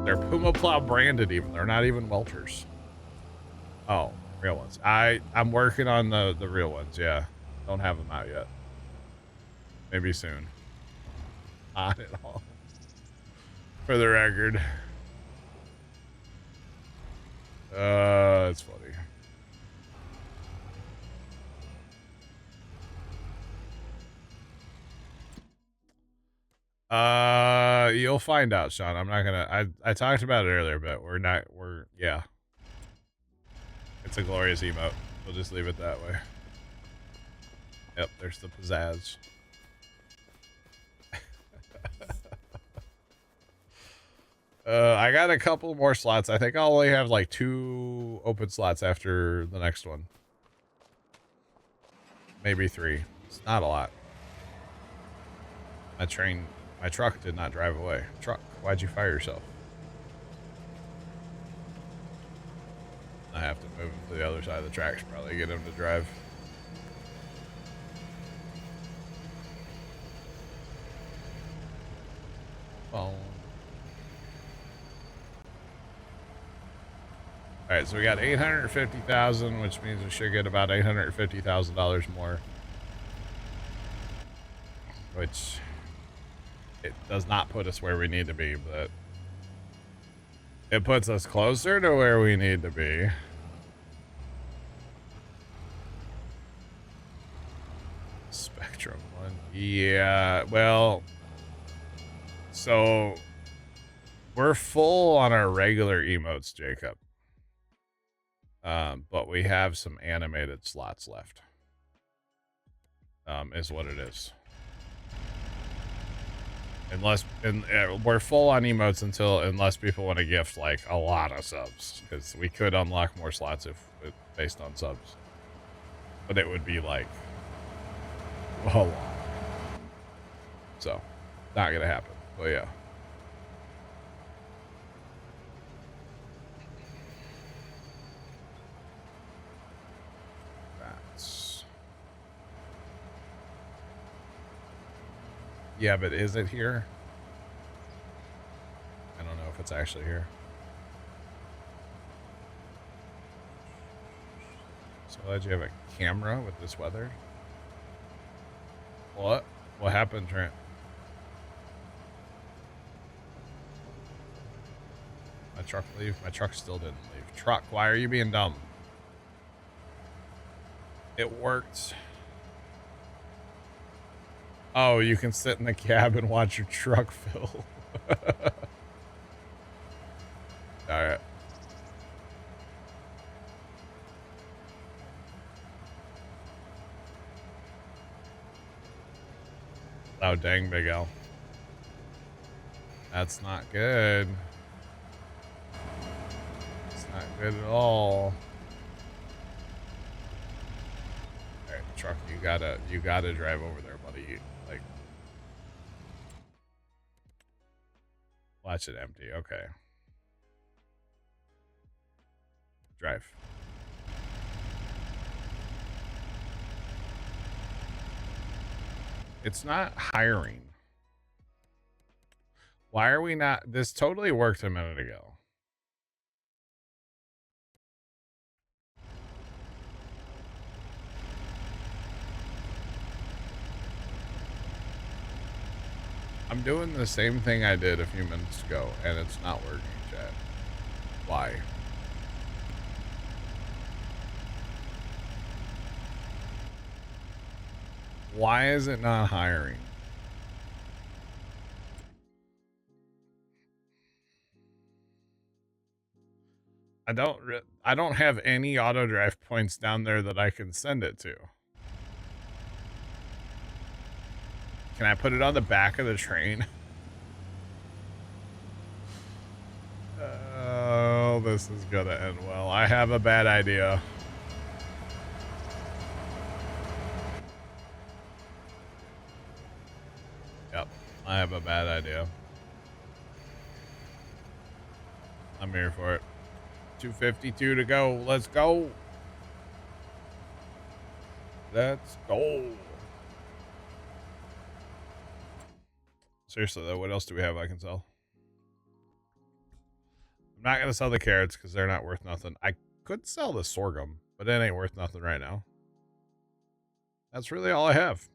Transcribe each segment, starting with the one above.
They're Puma Plow branded even. They're not even welters. Oh, real ones. I'm working on the real ones, yeah. Don't have them out yet. Maybe soon. On it all. For the record. It's funny. You'll find out, Sean. I'm not gonna. I talked about it earlier, but yeah. It's a glorious emote. We'll just leave it that way. Yep, there's the pizzazz. I got a couple more slots. I think I'll only have like 2 open slots after the next one. Maybe 3. It's not a lot. My truck did not drive away. Truck, why'd you fire yourself? I have to move him to the other side of the tracks, probably get him to drive. Phone. All right, so we got 850,000, which means we should get about $850,000 more. Which it does not put us where we need to be, but it puts us closer to where we need to be. Spectrum 1. Yeah, well, so we're full on our regular emotes, Jacob. But we have some animated slots left. Is what it is. We're full on emotes unless people want to gift like a lot of subs, because we could unlock more slots based on subs, but it would be like a lot. So, not gonna happen. But yeah. Yeah, but is it here? I don't know if it's actually here. So glad you have a camera with this weather. What? What happened, Trent? My truck leave? My truck still didn't leave. Truck, why are you being dumb? It worked. Oh, you can sit in the cab and watch your truck fill. Alright. Oh, dang, Big L. That's not good. It's not good at all. Alright, truck, you gotta drive over there, buddy. Like, watch it empty. Okay. Drive. It's not hiring. Why are we not? This totally worked a minute ago. I'm doing the same thing I did a few minutes ago, and it's not working, chat. Why? Why is it not hiring? I don't have any auto drive points down there that I can send it to. Can I put it on the back of the train? Oh, this is gonna end well. I have a bad idea. Yep, I have a bad idea. I'm here for it. 252 to go. Let's go. Let's go. Seriously though, what else do we have I can sell? not going to sell the carrots because they're not worth nothing. I could sell the sorghum, but it ain't worth nothing right now. That's really all I have.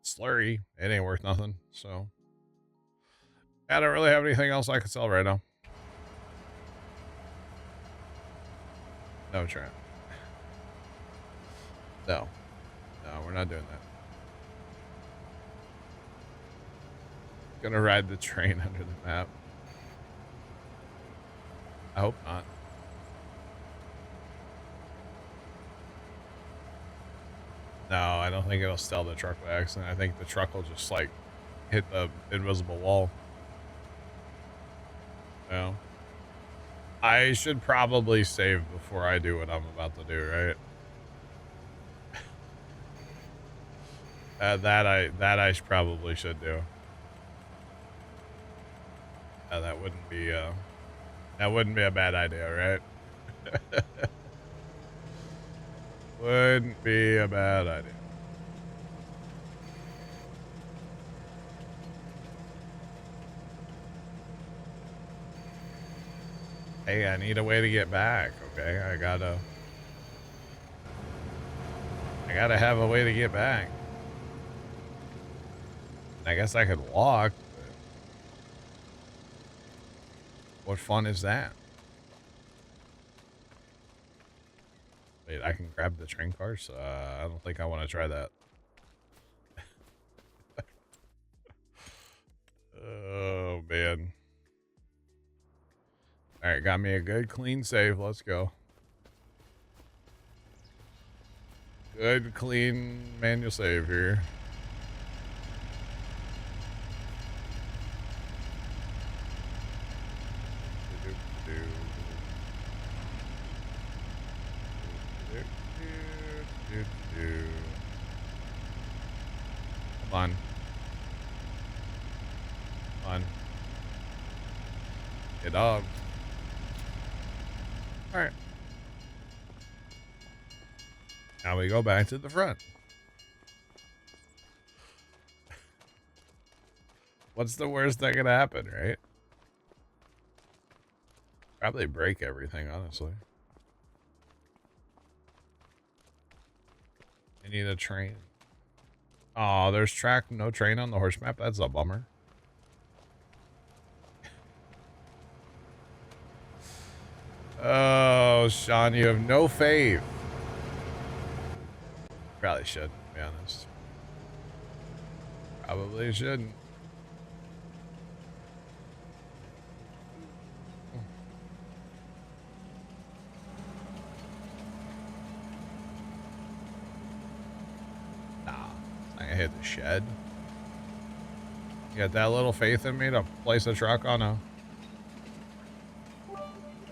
Slurry, it ain't worth nothing. So I don't really have anything else I could sell right now. No, Trent. No, we're not doing that. Gonna ride the train under the map. I hope not. No, I don't think it'll steal the truck by accident. I think the truck will just like hit the invisible wall. No. I should probably save before I do what I'm about to do, right? That I probably should do. That wouldn't be a bad idea, right? Wouldn't be a bad idea. Hey, I need a way to get back, okay? I gotta have a way to get back. I guess I could walk, but what fun is that? Wait, I can grab the train cars? I don't think I want to try that. Oh, man. All right, got me a good, clean save. Let's go. Good, clean manual save here. Come on. Come on. Get up. All right. Now we go back to the front. What's the worst that could happen, right? Probably break everything, honestly. I need a train. Oh, there's track, no train on the horse map. That's a bummer. Oh, Sean, you have no faith. Probably shouldn't, to be honest. Probably shouldn't. Nah, I can hit the shed. You got that little faith in me to place a truck on a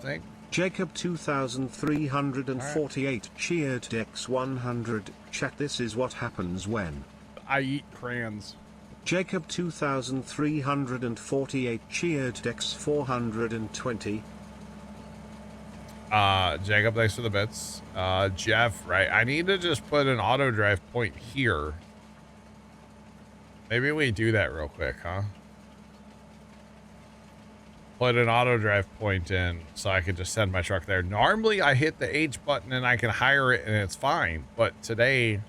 thing? Jacob 2348 cheered Dex 100. Chat, this is what happens when I eat crayons. Jacob 2348 cheered Dex 420. Jacob, thanks for the bits. Jeff, right? I need to just put an auto drive point here. Maybe we do that real quick, huh? Put an auto drive point in so I can just send my truck there. Normally I hit the H button and I can hire it and it's fine, but today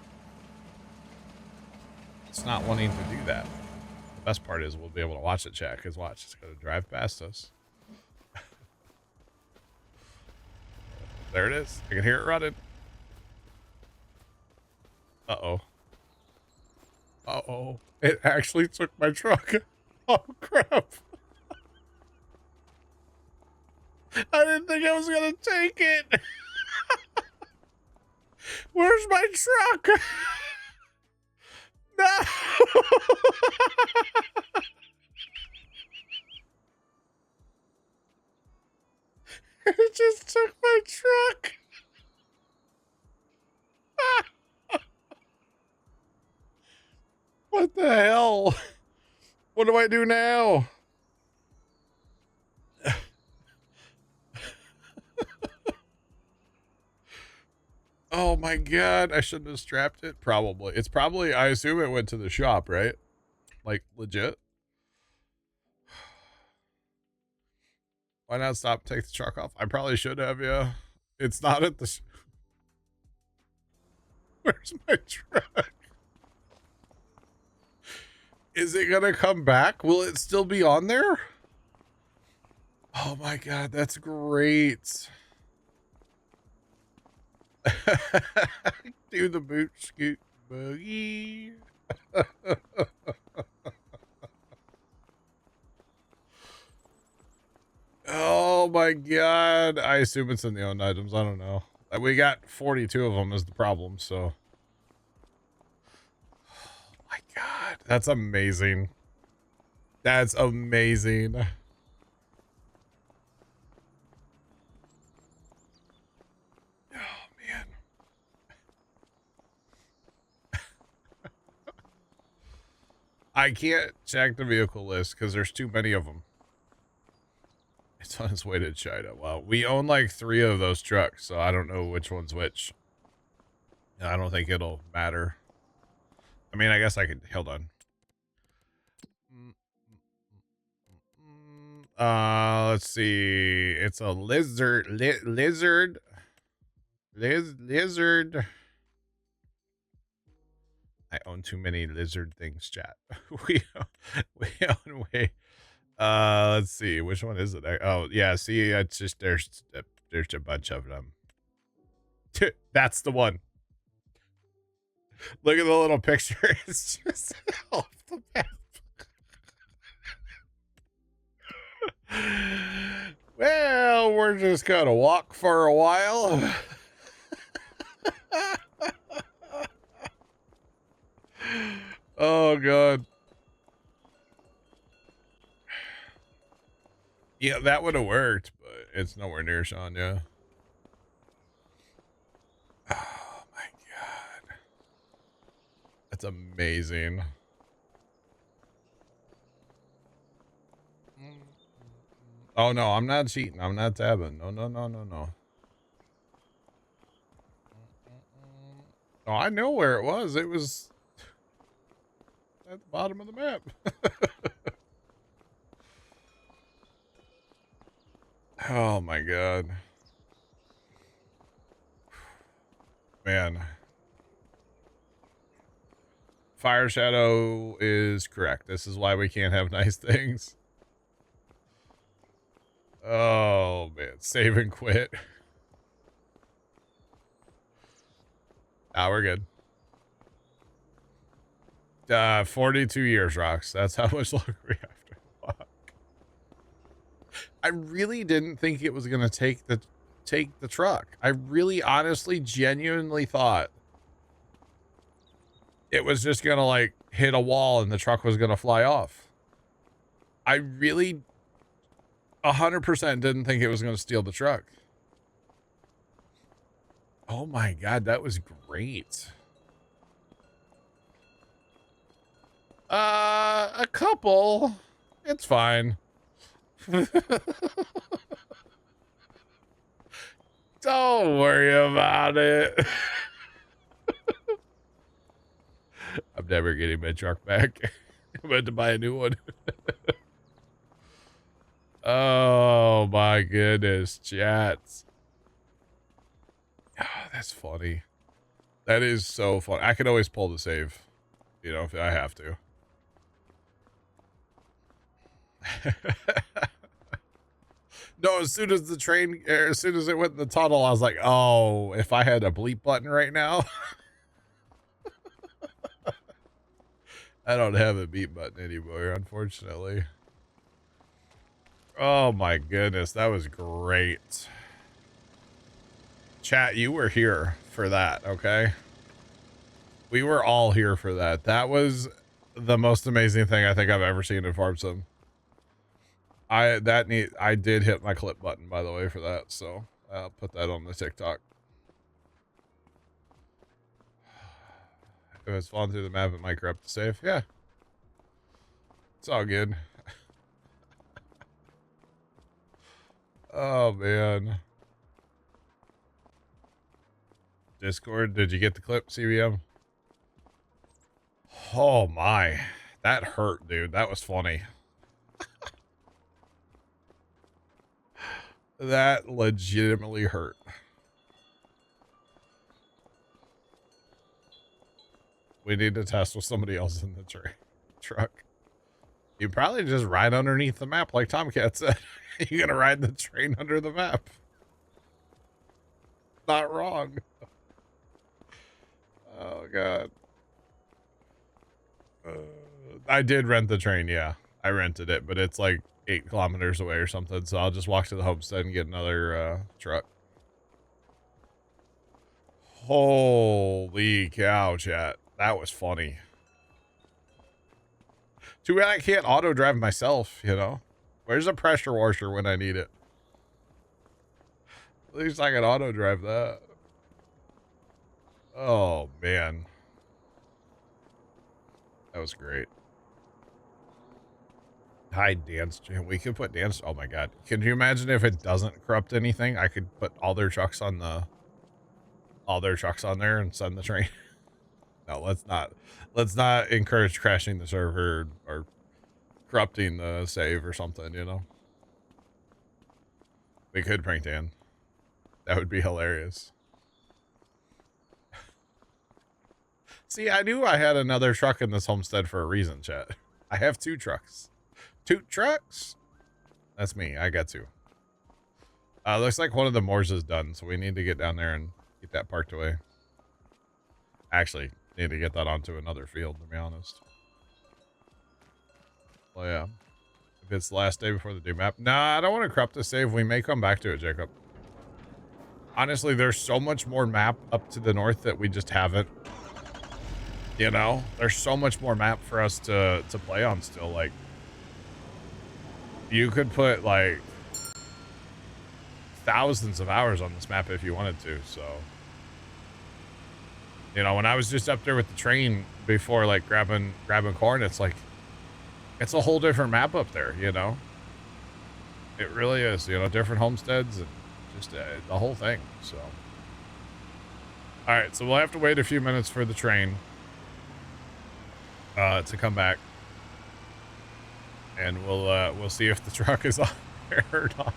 it's not wanting to do that. The best part is we'll be able to watch it, chat, because watch, it's going to drive past us. There it is. I can hear it running. Uh-oh. Uh-oh. It actually took my truck. Oh, crap. I didn't think I was going to take it. Where's my truck? No. It just took my truck. What the hell? What do I do now? Oh my god, I shouldn't have strapped it. Probably. It's probably, I assume it went to the shop, right? Like, legit. Why not stop, take the truck off? I probably should have, yeah. It's not at the... Where's my truck? Is it gonna come back? Will it still be on there? Oh my god, that's great. Do the boot scoot boogie. Oh my god. I assume it's in the owned items. I don't know. We got 42 of them is the problem, so. Oh my god. That's amazing. That's amazing. Oh man. I can't check the vehicle list because there's too many of them. It's on its way to China. Well, we own like 3 of those trucks, so I don't know which one's which. I don't think it'll matter. I mean, I guess I could. Hold on. Let's see. It's a lizard. Lizard. I own too many lizard things, chat. we own way. Let's see. Which one is it? Oh, yeah. See, it's just there's a bunch of them. That's the one. Look at the little picture. It's just off the map. Well, we're just gonna walk for a while. Oh god. Yeah, that would have worked, but it's nowhere near Sean, yeah. Oh my god. That's amazing. Oh no, I'm not cheating. I'm not tabbing. No. Oh, I know where it was. It was at the bottom of the map. Oh my god. Man. Fire Shadow is correct. This is why we can't have nice things. Oh man, save and quit. Ah, we're good. 42 years, Rocks. That's how much longer we have to walk. I really didn't think it was gonna take the truck. I really honestly genuinely thought it was just gonna like hit a wall and the truck was gonna fly off. I really 100% didn't think it was gonna steal the truck. Oh my god, that was great. A couple. It's fine. Don't worry about it. I'm never getting my truck back. I'm about to buy a new one. Oh my goodness, chats. Oh, that's funny. That is so funny. I could always pull the save, you know, if I have to. No, as soon as the train, as soon as it went in the tunnel, I was like, oh, if I had a bleep button right now. I don't have a beep button anymore, unfortunately. Oh my goodness, that was great. Chat, you were here for that, okay? We were all here for that. That was the most amazing thing I think I've ever seen in Farm Sim. I did hit my clip button, by the way, for that, so I'll put that on the TikTok. If it's falling through the map, it might corrupt the save. Yeah. It's all good. Oh, man. Discord, did you get the clip, CBM? Oh, my. That hurt, dude. That was funny. That legitimately hurt. We need to test with somebody else in the truck. You probably just ride underneath the map like Tomcat said. You're gonna ride the train under the map. Not wrong. Oh god. I did rent the train, yeah. I rented it, but it's like 8 kilometers away or something, so I'll just walk to the homestead and get another truck. Holy cow, chat. That was funny. Too bad I can't auto drive myself, you know? Where's a pressure washer when I need it? At least I can auto drive that. Oh, man. That was great. Hi, dance. We could put dance. Oh my god. Can you imagine if it doesn't corrupt anything? I could put all their trucks on there and send the train. No, let's not encourage crashing the server or corrupting the save or something, you know? We could prank Dan. That would be hilarious. See, I knew I had another truck in this homestead for a reason, chat. I have 2 trucks. 2 trucks? That's me. I got 2. Looks like one of the Moors is done, so we need to get down there and get that parked away. Actually, need to get that onto another field, to be honest. Well, yeah. If it's the last day before the new map. Nah, I don't want to corrupt the save. We may come back to it, Jacob. Honestly, there's so much more map up to the north that we just haven't. You know? There's so much more map for us to play on still. Like, you could put, like, thousands of hours on this map if you wanted to, so. You know, when I was just up there with the train before, like, grabbing corn, it's like, it's a whole different map up there, you know? It really is, you know, different homesteads and just the whole thing, so. All right, so we'll have to wait a few minutes for the train to come back. And we'll see if the truck is on there or not.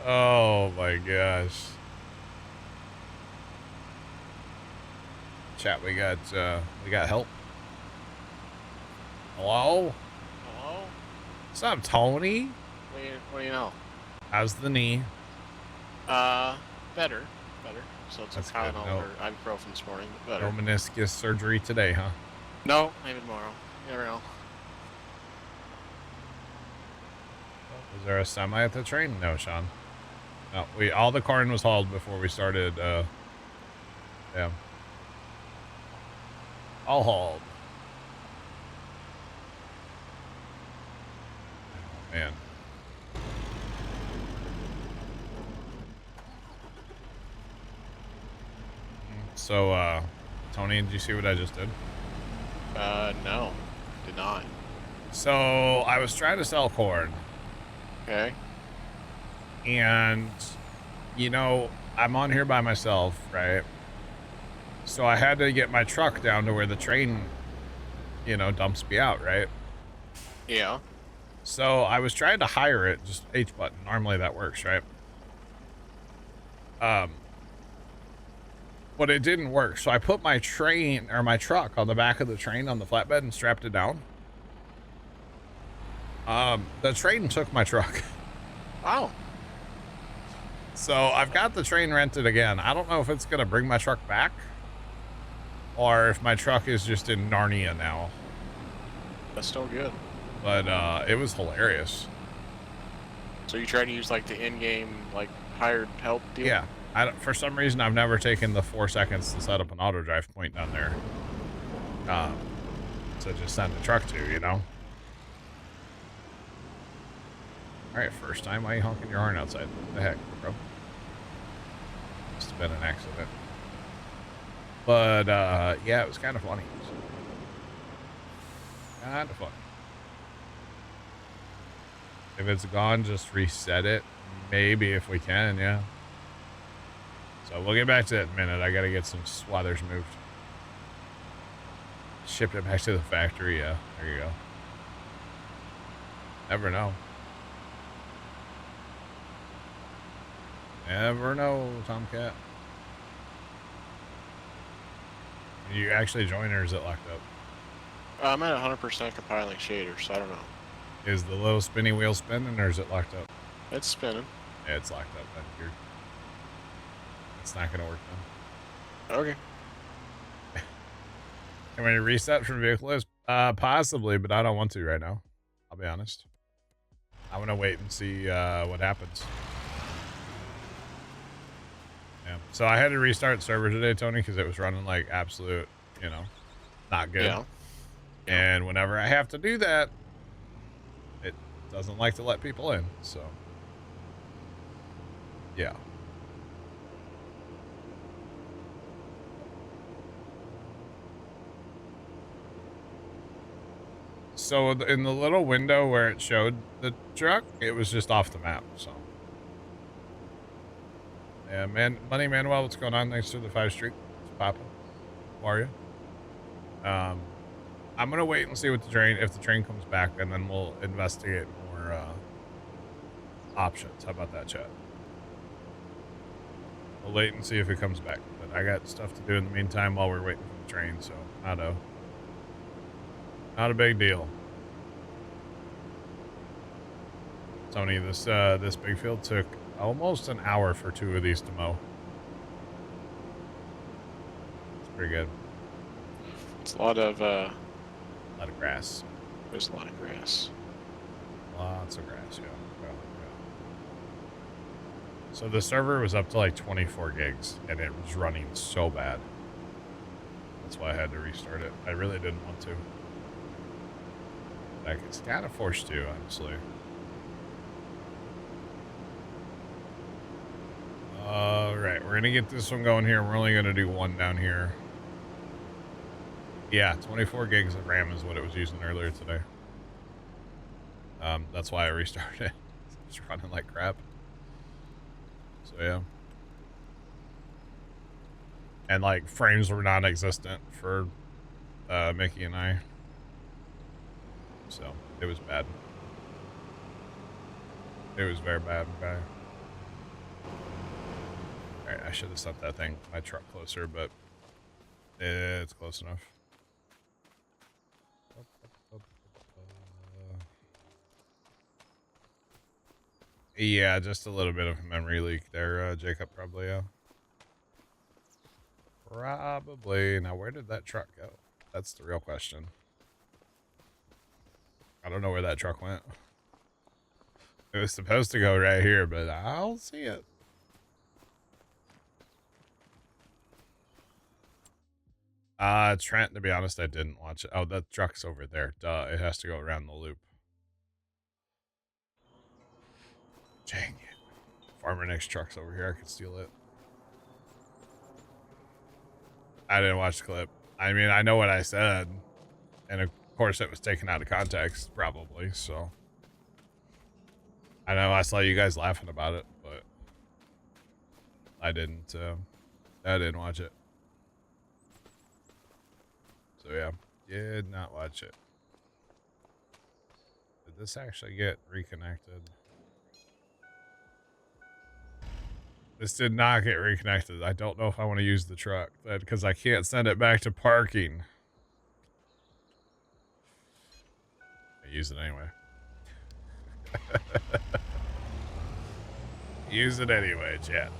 Oh my gosh. Chat, we got help. Hello? Hello? What's up, Tony? What do you know? How's the knee? Better. So it's That's a Tylenol good. or ibuprofen this morning, but better. No meniscus surgery today, huh? No, maybe tomorrow. You never know. Was there a semi at the train? No, Sean. No, all the corn was hauled before we started. Yeah. All hauled. Oh, man. So, Tony, did you see what I just did? No, did not. So, I was trying to sell corn. Okay. And, you know, I'm on here by myself, right? So I had to get my truck down to where the train, you know, dumps me out, right? Yeah. So I was trying to hire it, just H button. Normally that works, right? But it didn't work. So I put my truck on the back of the train on the flatbed and strapped it down. The train took my truck. Wow. So I've got the train rented again. I don't know if it's going to bring my truck back or if my truck is just in Narnia now. That's still good. But it was hilarious. So you try to use like the in-game like hired help deal? Yeah. For some reason, I've never taken the 4 seconds to set up an auto drive point down there. To just send the truck to, you know? Alright, first time, why are you honking your horn outside? What the heck, bro? Must have been an accident. But, yeah, it was kind of funny. Kind of funny. If it's gone, just reset it. Maybe if we can, yeah. So we'll get back to that in a minute. I gotta get some swathers moved. Shipped it back to the factory, yeah. There you go. Never know. Never know, Tomcat. You actually join, or is it locked up? I'm at 100% compiling shaders, so I don't know. Is the little spinny wheel spinning, or is it locked up? It's spinning. Yeah, it's locked up. Then you're. It's not gonna work then. Okay. Can we reset from vehicle list? Possibly, but I don't want to right now. I'll be honest. I want to wait and see what happens. Yeah. So I had to restart server today, Tony, because it was running like absolute, you know, not good. Yeah. And whenever I have to do that, it doesn't like to let people in. So, yeah. So in the little window where it showed the truck, it was just off the map. So, yeah, Money Manuel, what's going on? Thanks for the 5 streak. It's popping. How are you? I'm gonna wait and see what if the train comes back, and then we'll investigate more options. How about that, chat? We'll wait and see if it comes back. But I got stuff to do in the meantime while we're waiting for the train, so not a big deal. Tony, this big field took almost an hour for 2 of these to mow. It's pretty good. It's a lot of Grass. There's a lot of grass. Lots of grass, yeah. So the server was up to like 24 gigs, and it was running so bad. That's why I had to restart it. I really didn't want to. Like, it's kind of forced to, honestly. Alright, we're going to get this one going here. We're only going to do one down here. Yeah, 24 gigs of RAM is what it was using earlier today. That's why I restarted it. It's running like crap. So, yeah. And, like, frames were non-existent for Mickey and I. So, it was bad. It was very bad. Okay. Alright, I should have sent that thing, my truck closer, but it's close enough. Yeah, just a little bit of a memory leak there, Jacob, probably, yeah. Probably. Now, where did that truck go? That's the real question. I don't know where that truck went. It was supposed to go right here, but I'll see it. Trent, to be honest, I didn't watch it. Oh, that truck's over there. Duh, it has to go around the loop. Dang it. Farmer Nick's truck's over here. I could steal it. I didn't watch the clip. I mean, I know what I said. And of course, it was taken out of context, probably, so. I know I saw you guys laughing about it, but I didn't watch it. So, yeah. Did not watch it. Did this actually get reconnected? This did not get reconnected. I don't know if I want to use the truck because I can't send it back to parking. I use it anyway. Use it anyway, chat.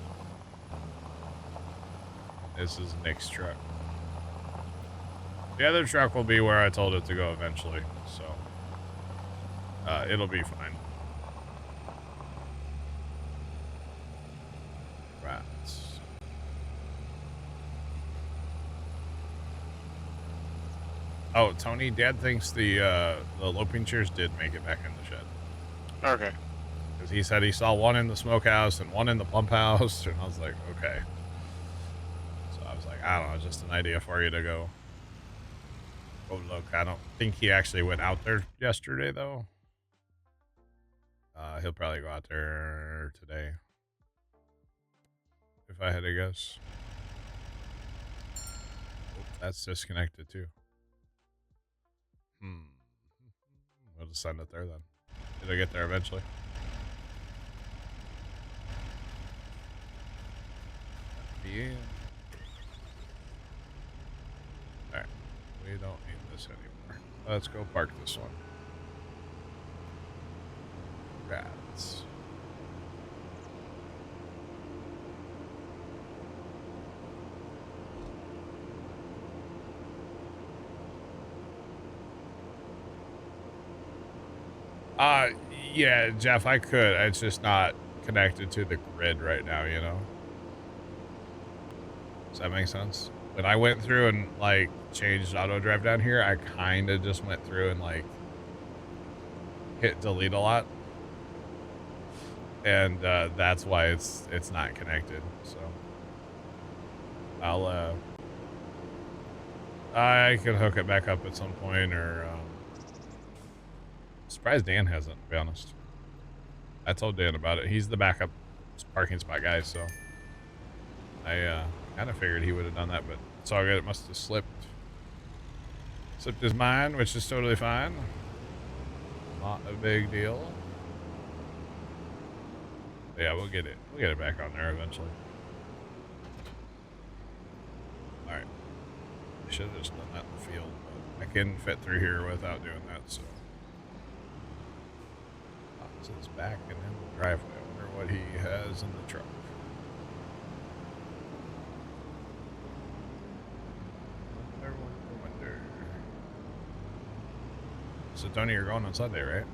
This is Nick's truck. The other truck will be where I told it to go eventually, so it'll be fine. Right. Oh, Tony, Dad thinks the loping chairs did make it back in the shed. Okay. Because he said he saw one in the smokehouse and one in the pump house, and I was like, okay. So I was like, I don't know, just an idea for you to go look. I don't think he actually went out there yesterday, though. He'll probably go out there today, if I had to guess. Oh, that's disconnected, too. We'll just send it there, then. It'll get there eventually. see. Alright. We don't need this anymore. Let's go park this one. Rats. Yeah, Jeff, I could. It's just not connected to the grid right now, you know? Does that make sense? When I went through and, like, changed auto drive down here, I kind of just went through and, like, hit delete a lot. And, that's why it's not connected, so. I could hook it back up at some point, or, surprised Dan hasn't, to be honest. I told Dan about it. He's the backup parking spot guy, so I kind of figured he would have done that, but it's all good. It must have slipped his mind, which is totally fine. Not a big deal. But yeah, we'll get it back on there eventually. All right. I should have just done that in the field, but I couldn't fit through here without doing that, so. Opposites back and in the driveway. I wonder what he has in the truck. Wonder. So Tony, you're going on Sunday, right?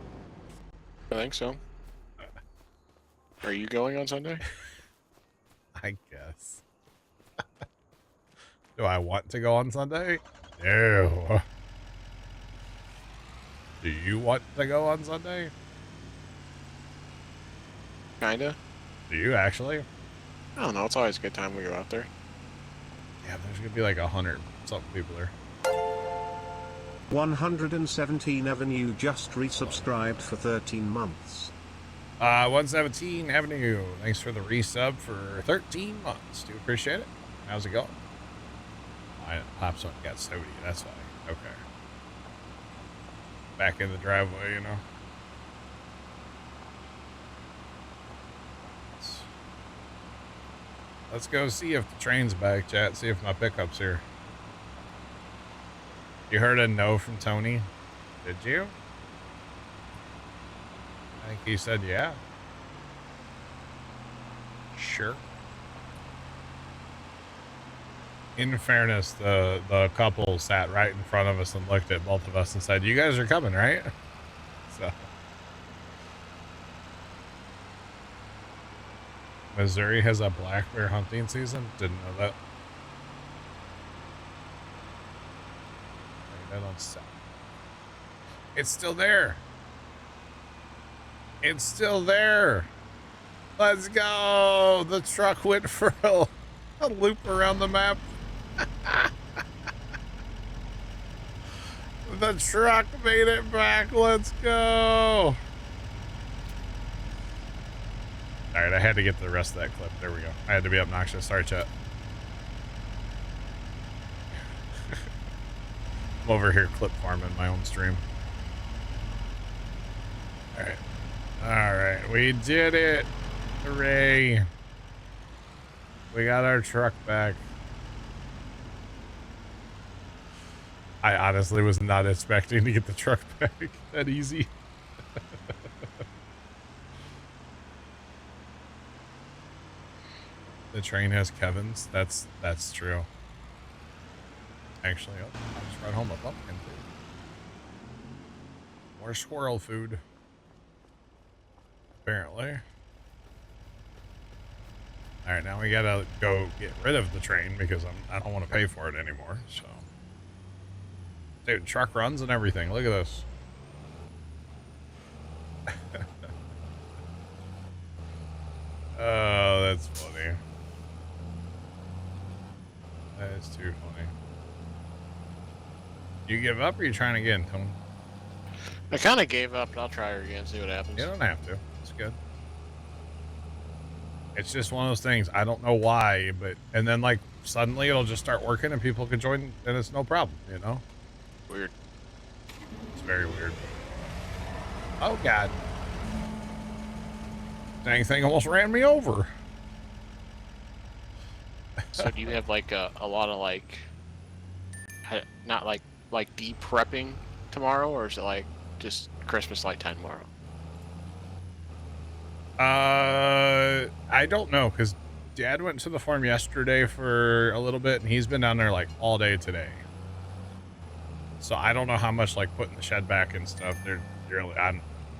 I think so. Are you going on Sunday? I guess. Do I want to go on Sunday? No. Do you want to go on Sunday? Kinda. Do you actually? I don't know. It's always a good time when you're out there. Yeah, there's gonna be like 100 something people there. 117 Avenue just resubscribed for 13 months. 117 Avenue, thanks for the resub for 13 months. Do appreciate it. How's it going? Pops on got sody, that's why. Okay. Back in the driveway, you know. Let's go see if the train's back, chat. See if my pickup's here. You heard a no from Tony? Did you? I think he said yeah. Sure. In fairness, the couple sat right in front of us and looked at both of us and said, "You guys are coming, right?" So. Missouri has a black bear hunting season? Didn't know that. It's still there. It's still there. Let's go. The truck went for a loop around the map. The truck made it back. Let's go. All right, I had to get to the rest of that clip. There we go. I had to be obnoxious. Sorry, chat. I'm over here clip farming my own stream. All right. All right, we did it. Hooray. We got our truck back. I honestly was not expecting to get the truck back that easy. The train has Kevin's. That's true. Actually, I'll just ride home a pumpkin too. More squirrel food. Apparently. All right, now we gotta go get rid of the train because I don't want to pay for it anymore. So, dude, truck runs and everything. Look at this. Oh, that's funny. That is too funny. You give up or you trying again, Tony? I kind of gave up, but I'll try her again, see what happens. You don't have to. It's good. It's just one of those things. I don't know why, but and then like suddenly it'll just start working and people can join and it's no problem, you know? Weird. It's very weird. Oh God. Dang thing almost ran me over. So do you have like a lot of like, not like deep prepping tomorrow, or is it like just Christmas light time tomorrow? I don't know, because Dad went to the farm yesterday for a little bit, and he's been down there like all day today. So I don't know how much like putting the shed back and stuff. Really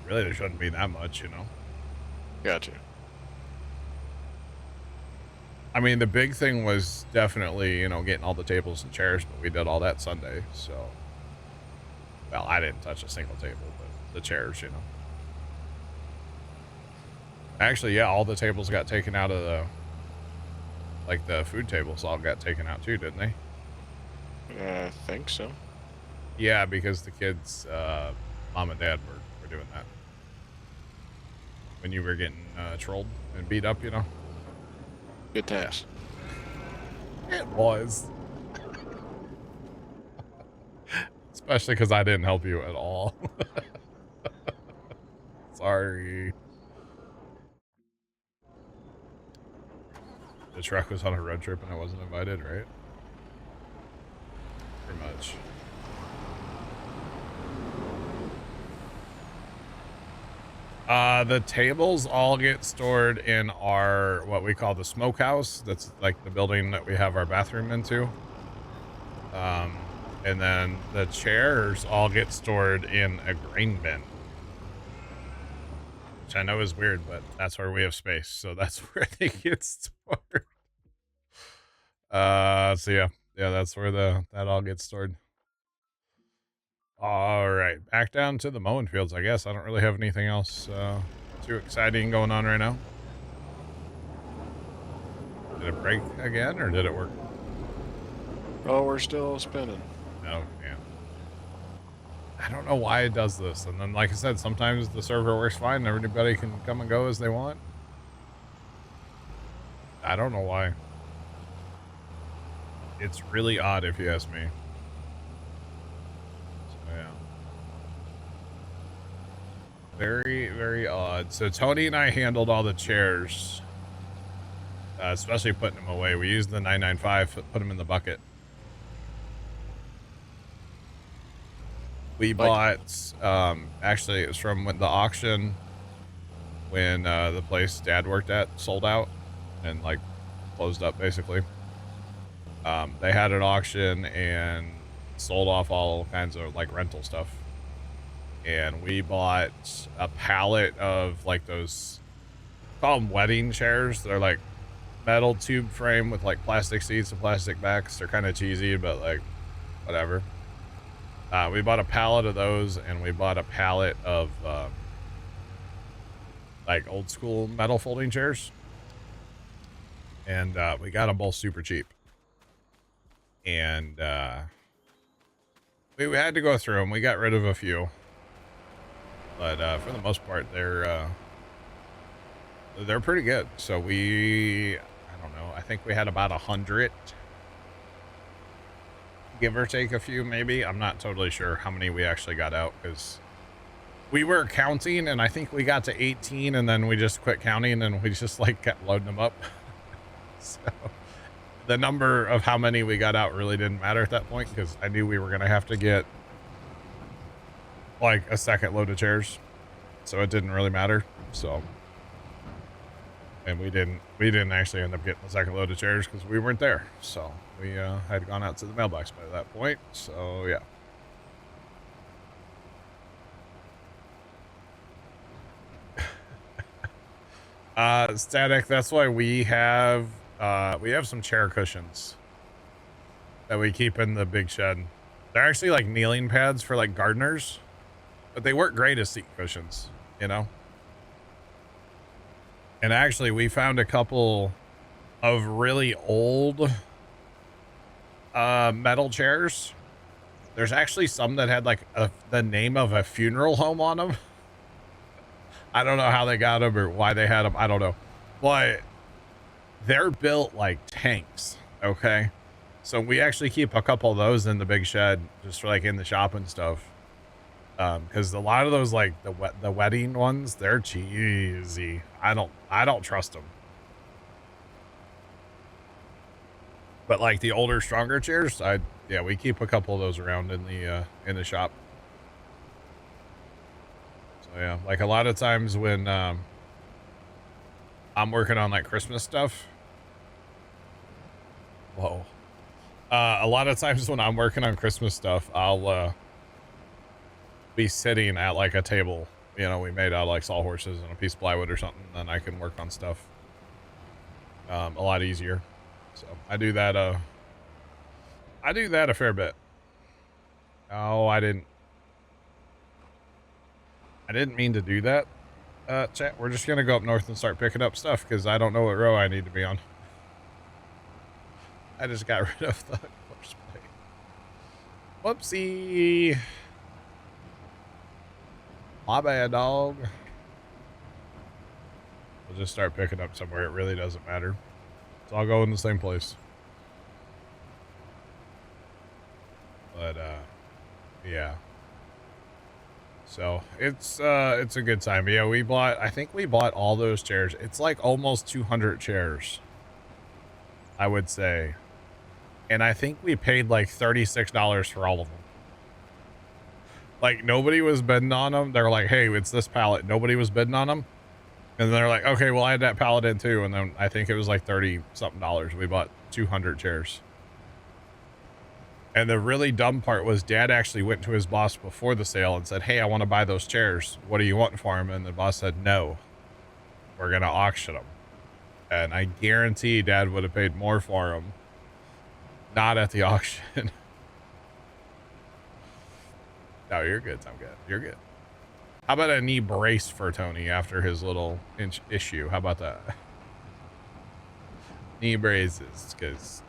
there shouldn't be that much, you know. Gotcha. I mean, the big thing was definitely, you know, getting all the tables and chairs, but we did all that Sunday. So, well, I didn't touch a single table, but the chairs, you know. Actually, yeah, all the tables got taken out of the food tables all got taken out too, didn't they? I think so. Yeah, because the kids, mom and dad were doing that. When you were getting trolled and beat up, you know? Good times. It was. Especially because I didn't help you at all. Sorry. The truck was on a road trip and I wasn't invited, right? Pretty much. The tables all get stored in our, what we call the smokehouse. That's like the building that we have our bathroom into. And then the chairs all get stored in a grain bin. Which I know is weird, but that's where we have space. So that's where they get stored. So yeah, that's where that all gets stored. All right, back down to the mowing fields, I guess. I don't really have anything else too exciting going on right now. Did it break again, or did it work? Oh, we're still spinning. Oh, yeah. I don't know why it does this. And then, like I said, sometimes the server works fine and everybody can come and go as they want. I don't know why. It's really odd if you ask me. Yeah. Very, very odd. So Tony and I handled all the chairs, especially putting them away. We used the 995, put them in the bucket. We bought, actually it was from the auction when the place Dad worked at sold out and like closed up basically. They had an auction and sold off all kinds of like rental stuff. And we bought a pallet of like those, call them wedding chairs. They're like metal tube frame with like plastic seats and plastic backs. They're kind of cheesy, but like whatever. We bought a pallet of those, and we bought a pallet of like old school metal folding chairs. And we got them both super cheap. And we had to go through them. We got rid of a few. But for the most part, they're pretty good. So I don't know, I think we had about 100, give or take a few, maybe. I'm not totally sure how many we actually got out, because we were counting, and I think we got to 18, and then we just quit counting, and we just like kept loading them up. So the number of how many we got out really didn't matter at that point, because I knew we were going to have to get like a second load of chairs, so it didn't really matter. So, and we didn't actually end up getting the second load of chairs because we weren't there. So we had gone out to the mailbox by that point. So yeah. Static, that's why we have some chair cushions that we keep in the big shed. They're actually like kneeling pads for like gardeners, but they work great as seat cushions, you know? And actually, we found a couple of really old metal chairs. There's actually some that had like the name of a funeral home on them. I don't know how they got them or why they had them. I don't know. But they're built like tanks, okay? So we actually keep a couple of those in the big shed just for like in the shop and stuff. Because a lot of those, like the wedding ones, they're cheesy. I don't trust them. But like the older, stronger chairs, yeah, we keep a couple of those around in the shop. So yeah, like a lot of times when I'm working on like Christmas stuff. Whoa. A lot of times when I'm working on Christmas stuff, I'll be sitting at like a table, you know, we made out of like sawhorses and a piece of plywood or something, and then I can work on stuff a lot easier. So I do that a fair bit. Oh, I didn't mean to do that. Chat, we're just gonna go up north and start picking up stuff because I don't know what row I need to be on. I just got rid of the horseplay. Whoopsie. My bad, dog. We'll just start picking up somewhere. It really doesn't matter. It's all going in the same place. But, yeah. So, it's a good time. Yeah, I think we bought all those chairs. It's like almost 200 chairs, I would say. And I think we paid like $36 for all of them. Like, nobody was bidding on them. They're like, hey, it's this pallet. Nobody was bidding on them. And they're like, okay, well, I had that pallet in too. And then I think it was like $30-something. We bought 200 chairs. And the really dumb part was Dad actually went to his boss before the sale and said, hey, I want to buy those chairs. What do you want for them? And the boss said, no, we're going to auction them. And I guarantee Dad would have paid more for them. Not at the auction. No, you're good. I'm good. You're good. How about a knee brace for Tony after his little issue? How about that? Knee braces, because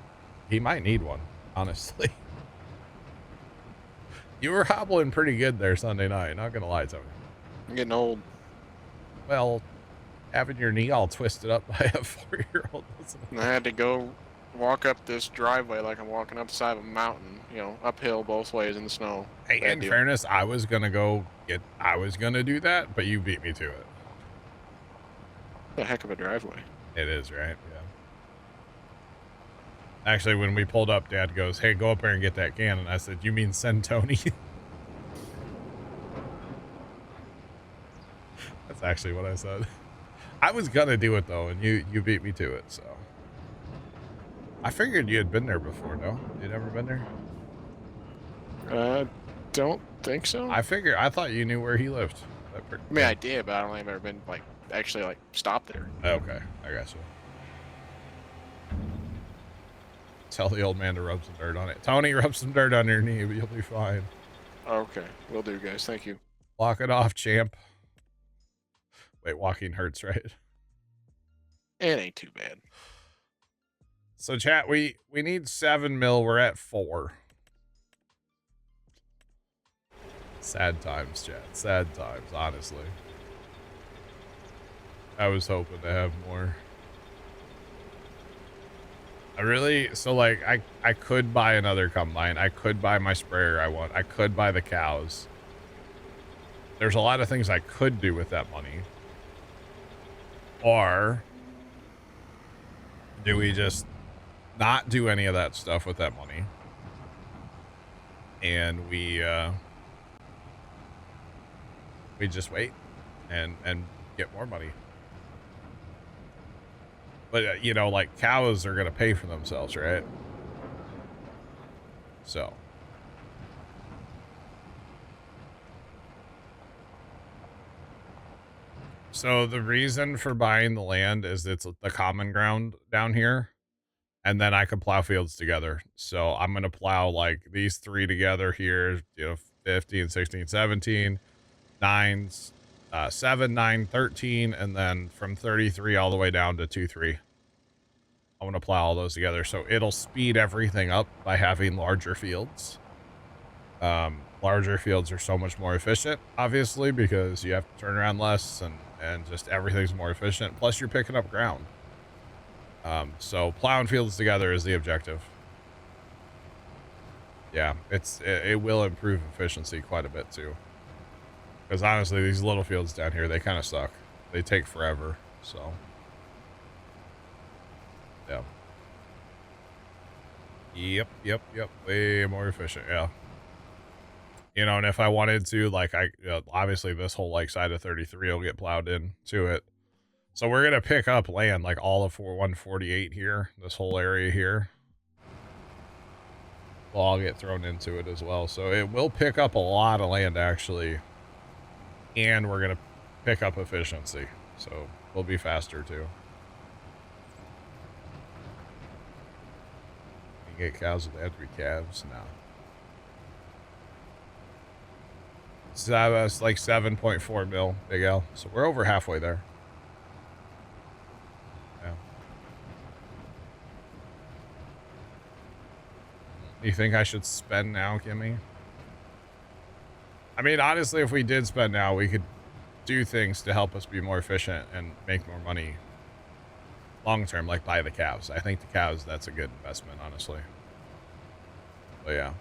he might need one, honestly. You were hobbling pretty good there Sunday night, not gonna lie, Tony. I'm getting old. Well, having your knee all twisted up by a 4-year-old. I had to go walk up this driveway like I'm walking up the side of a mountain, you know, uphill both ways in the snow. Hey, in fairness, I was gonna do that, but you beat me to it. A heck of a driveway. It is, right? Yeah. Actually, when we pulled up, Dad goes, hey, go up there and get that can. And I said, you mean send Tony? That's actually what I said. I was gonna do it though, and you beat me to it, so. I figured you had been there before, no? You'd never been there? Don't think so. I thought you knew where he lived. I mean, I did, but I don't think I've ever been, like, actually, like, stopped there. Okay, I got you. Tell the old man to rub some dirt on it. Tony, rub some dirt on your knee, but you'll be fine. Okay, will do, guys. Thank you. Walk it off, champ. Wait, walking hurts, right? It ain't too bad. So, chat, we need 7 mil. We're at 4. Sad times, chat. Sad times, honestly. I was hoping to have more. So like I could buy another combine. I could buy my sprayer I want. I could buy the cows. There's a lot of things I could do with that money. Or do we just not do any of that stuff with that money? And we just wait and get more money. But, you know, like, cows are going to pay for themselves, right? So. So the reason for buying the land is it's the common ground down here. And then I can plow fields together. So I'm going to plow, like, these 3 together here. You know, 15, 16, 17, 9, 7, 9, 13, and then from 33 all the way down to 2-3. I'm going to plow all those together, so it'll speed everything up by having larger fields. Larger fields are so much more efficient, obviously, because you have to turn around less, and just everything's more efficient. Plus, you're picking up ground. So plowing fields together is the objective. Yeah, it will improve efficiency quite a bit, too. Because honestly, these little fields down here, they kind of suck. They take forever, so. Yeah. Yep, yep, yep. Way more efficient, yeah. You know, and if I wanted to, like, obviously this whole, like, side of 33 will get plowed in to it. So we're going to pick up land, like, all of 148 here, this whole area here. Will all get thrown into it as well. So it will pick up a lot of land, actually. And we're going to pick up efficiency. So we'll be faster, too. You get cows with every calves now. So it's like 7.4 mil, Big L. So we're over halfway there. Yeah. You think I should spend now, Kimmy? I mean, honestly, if we did spend now, we could do things to help us be more efficient and make more money long term, like buy the cows. I think the cows, that's a good investment, honestly. But yeah.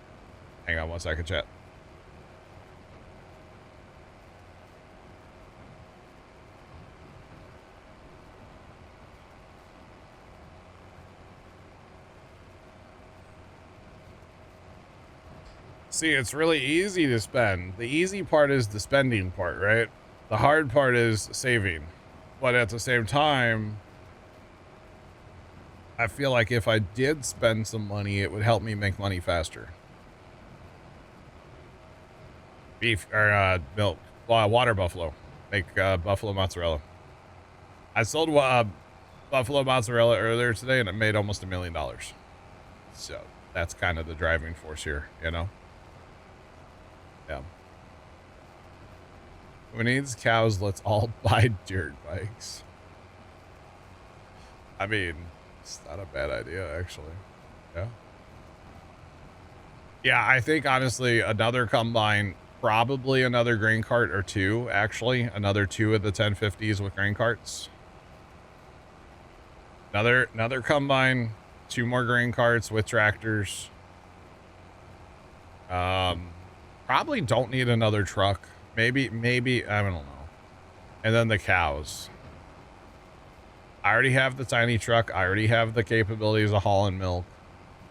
Hang on 1 second, chat. See, it's really easy to spend. The easy part is the spending part, right? The hard part is saving. But at the same time, I feel like if I did spend some money, it would help me make money faster. Beef, or milk, water buffalo. Make buffalo mozzarella. I sold buffalo mozzarella earlier today and it made almost $1 million. So that's kind of the driving force here, you know? Yeah. Who needs cows? Let's all buy dirt bikes. I mean, it's not a bad idea, actually. Yeah. Yeah, I think, honestly, another combine, probably another grain cart or two, actually. Another 2 of the 1050s with grain carts. Another combine, 2 more grain carts with tractors. Probably don't need another truck. Maybe, I don't know. And then the cows. I already have the tiny truck. I already have the capabilities of hauling milk.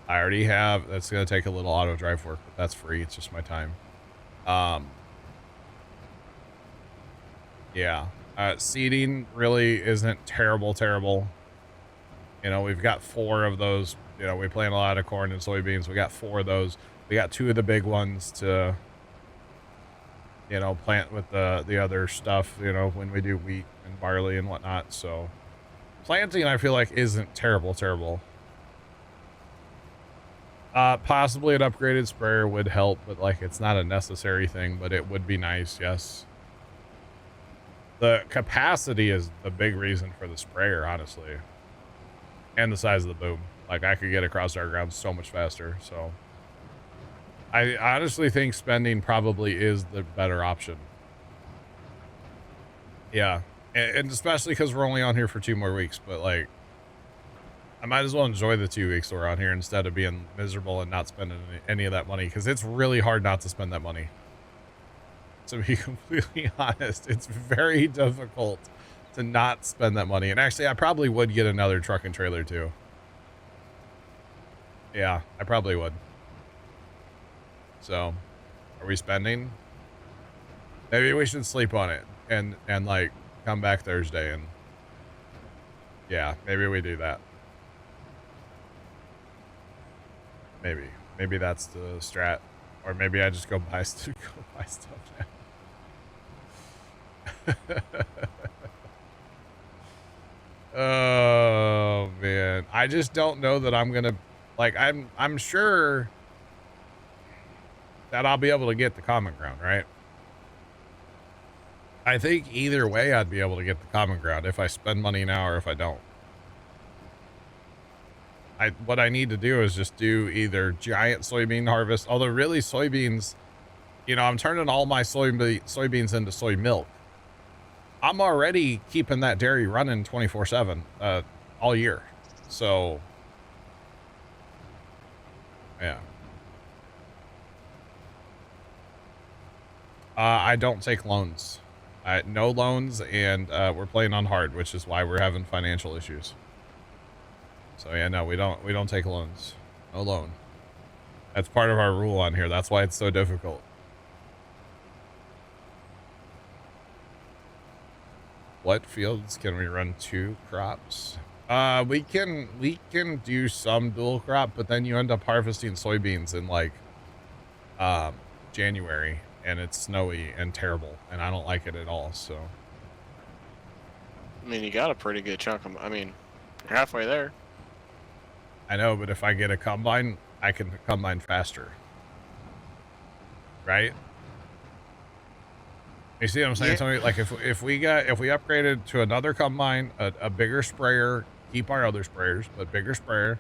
I already have, that's going to take a little auto drive work, but that's free. It's just my time. Yeah. Seeding really isn't terrible. You know, we've got 4 of those. You know, we plant a lot of corn and soybeans. We got 4 of those. We got 2 of the big ones to, you know, plant with the other stuff, you know, when we do wheat and barley and whatnot. So planting, I feel like, isn't terrible. Possibly an upgraded sprayer would help, but like, it's not a necessary thing, but it would be nice. Yes. The capacity is the big reason for the sprayer, honestly. And the size of the boom. Like, I could get across our ground so much faster. So I honestly think spending probably is the better option. Yeah. And especially because we're only on here for 2 more weeks, but like, I might as well enjoy the 2 weeks we're on here instead of being miserable and not spending any of that money, because it's really hard not to spend that money. To be completely honest, it's very difficult to not spend that money. And actually, I probably would get another truck and trailer too. Yeah, I probably would. So, are we spending? Maybe we should sleep on it and like come back Thursday and yeah, maybe we do that. Maybe that's the strat, or maybe I just go buy stuff now. Oh man, I just don't know that I'm gonna, like, I'm sure that I'll be able to get the common ground, right? I think either way I'd be able to get the common ground if I spend money now or if I don't. What I need to do is just do either giant soybean harvest, although really soybeans, you know, I'm turning all my soybeans into soy milk. I'm already keeping that dairy running 24/7 all year. So yeah. I don't take loans. No loans, and we're playing on hard, which is why we're having financial issues. So yeah, no, we don't take loans. No loan. That's part of our rule on here. That's why it's so difficult. What fields can we run 2 crops? We can do some dual crop, but then you end up harvesting soybeans in like January, and it's snowy and terrible, and I don't like it at all. So I mean, you got a pretty good chunk of. I mean, you're halfway there. I know, but if I get a combine, I can combine faster, right? You see what I'm saying? Yeah. Tony? Like if we upgraded to another combine, a bigger sprayer, keep our other sprayers, but bigger sprayer.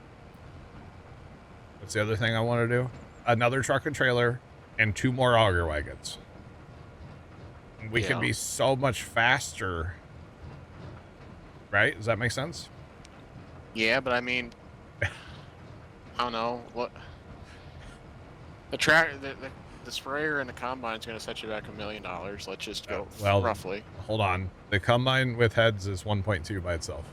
That's the other thing I want to do. Another truck and trailer, and 2 more auger wagons. We can be so much faster, right? Does that make sense? Yeah, but I mean, I don't know what the sprayer and the combine is going to set you back $1 million. Let's just go roughly. Hold on. The combine with heads is 1.2 by itself.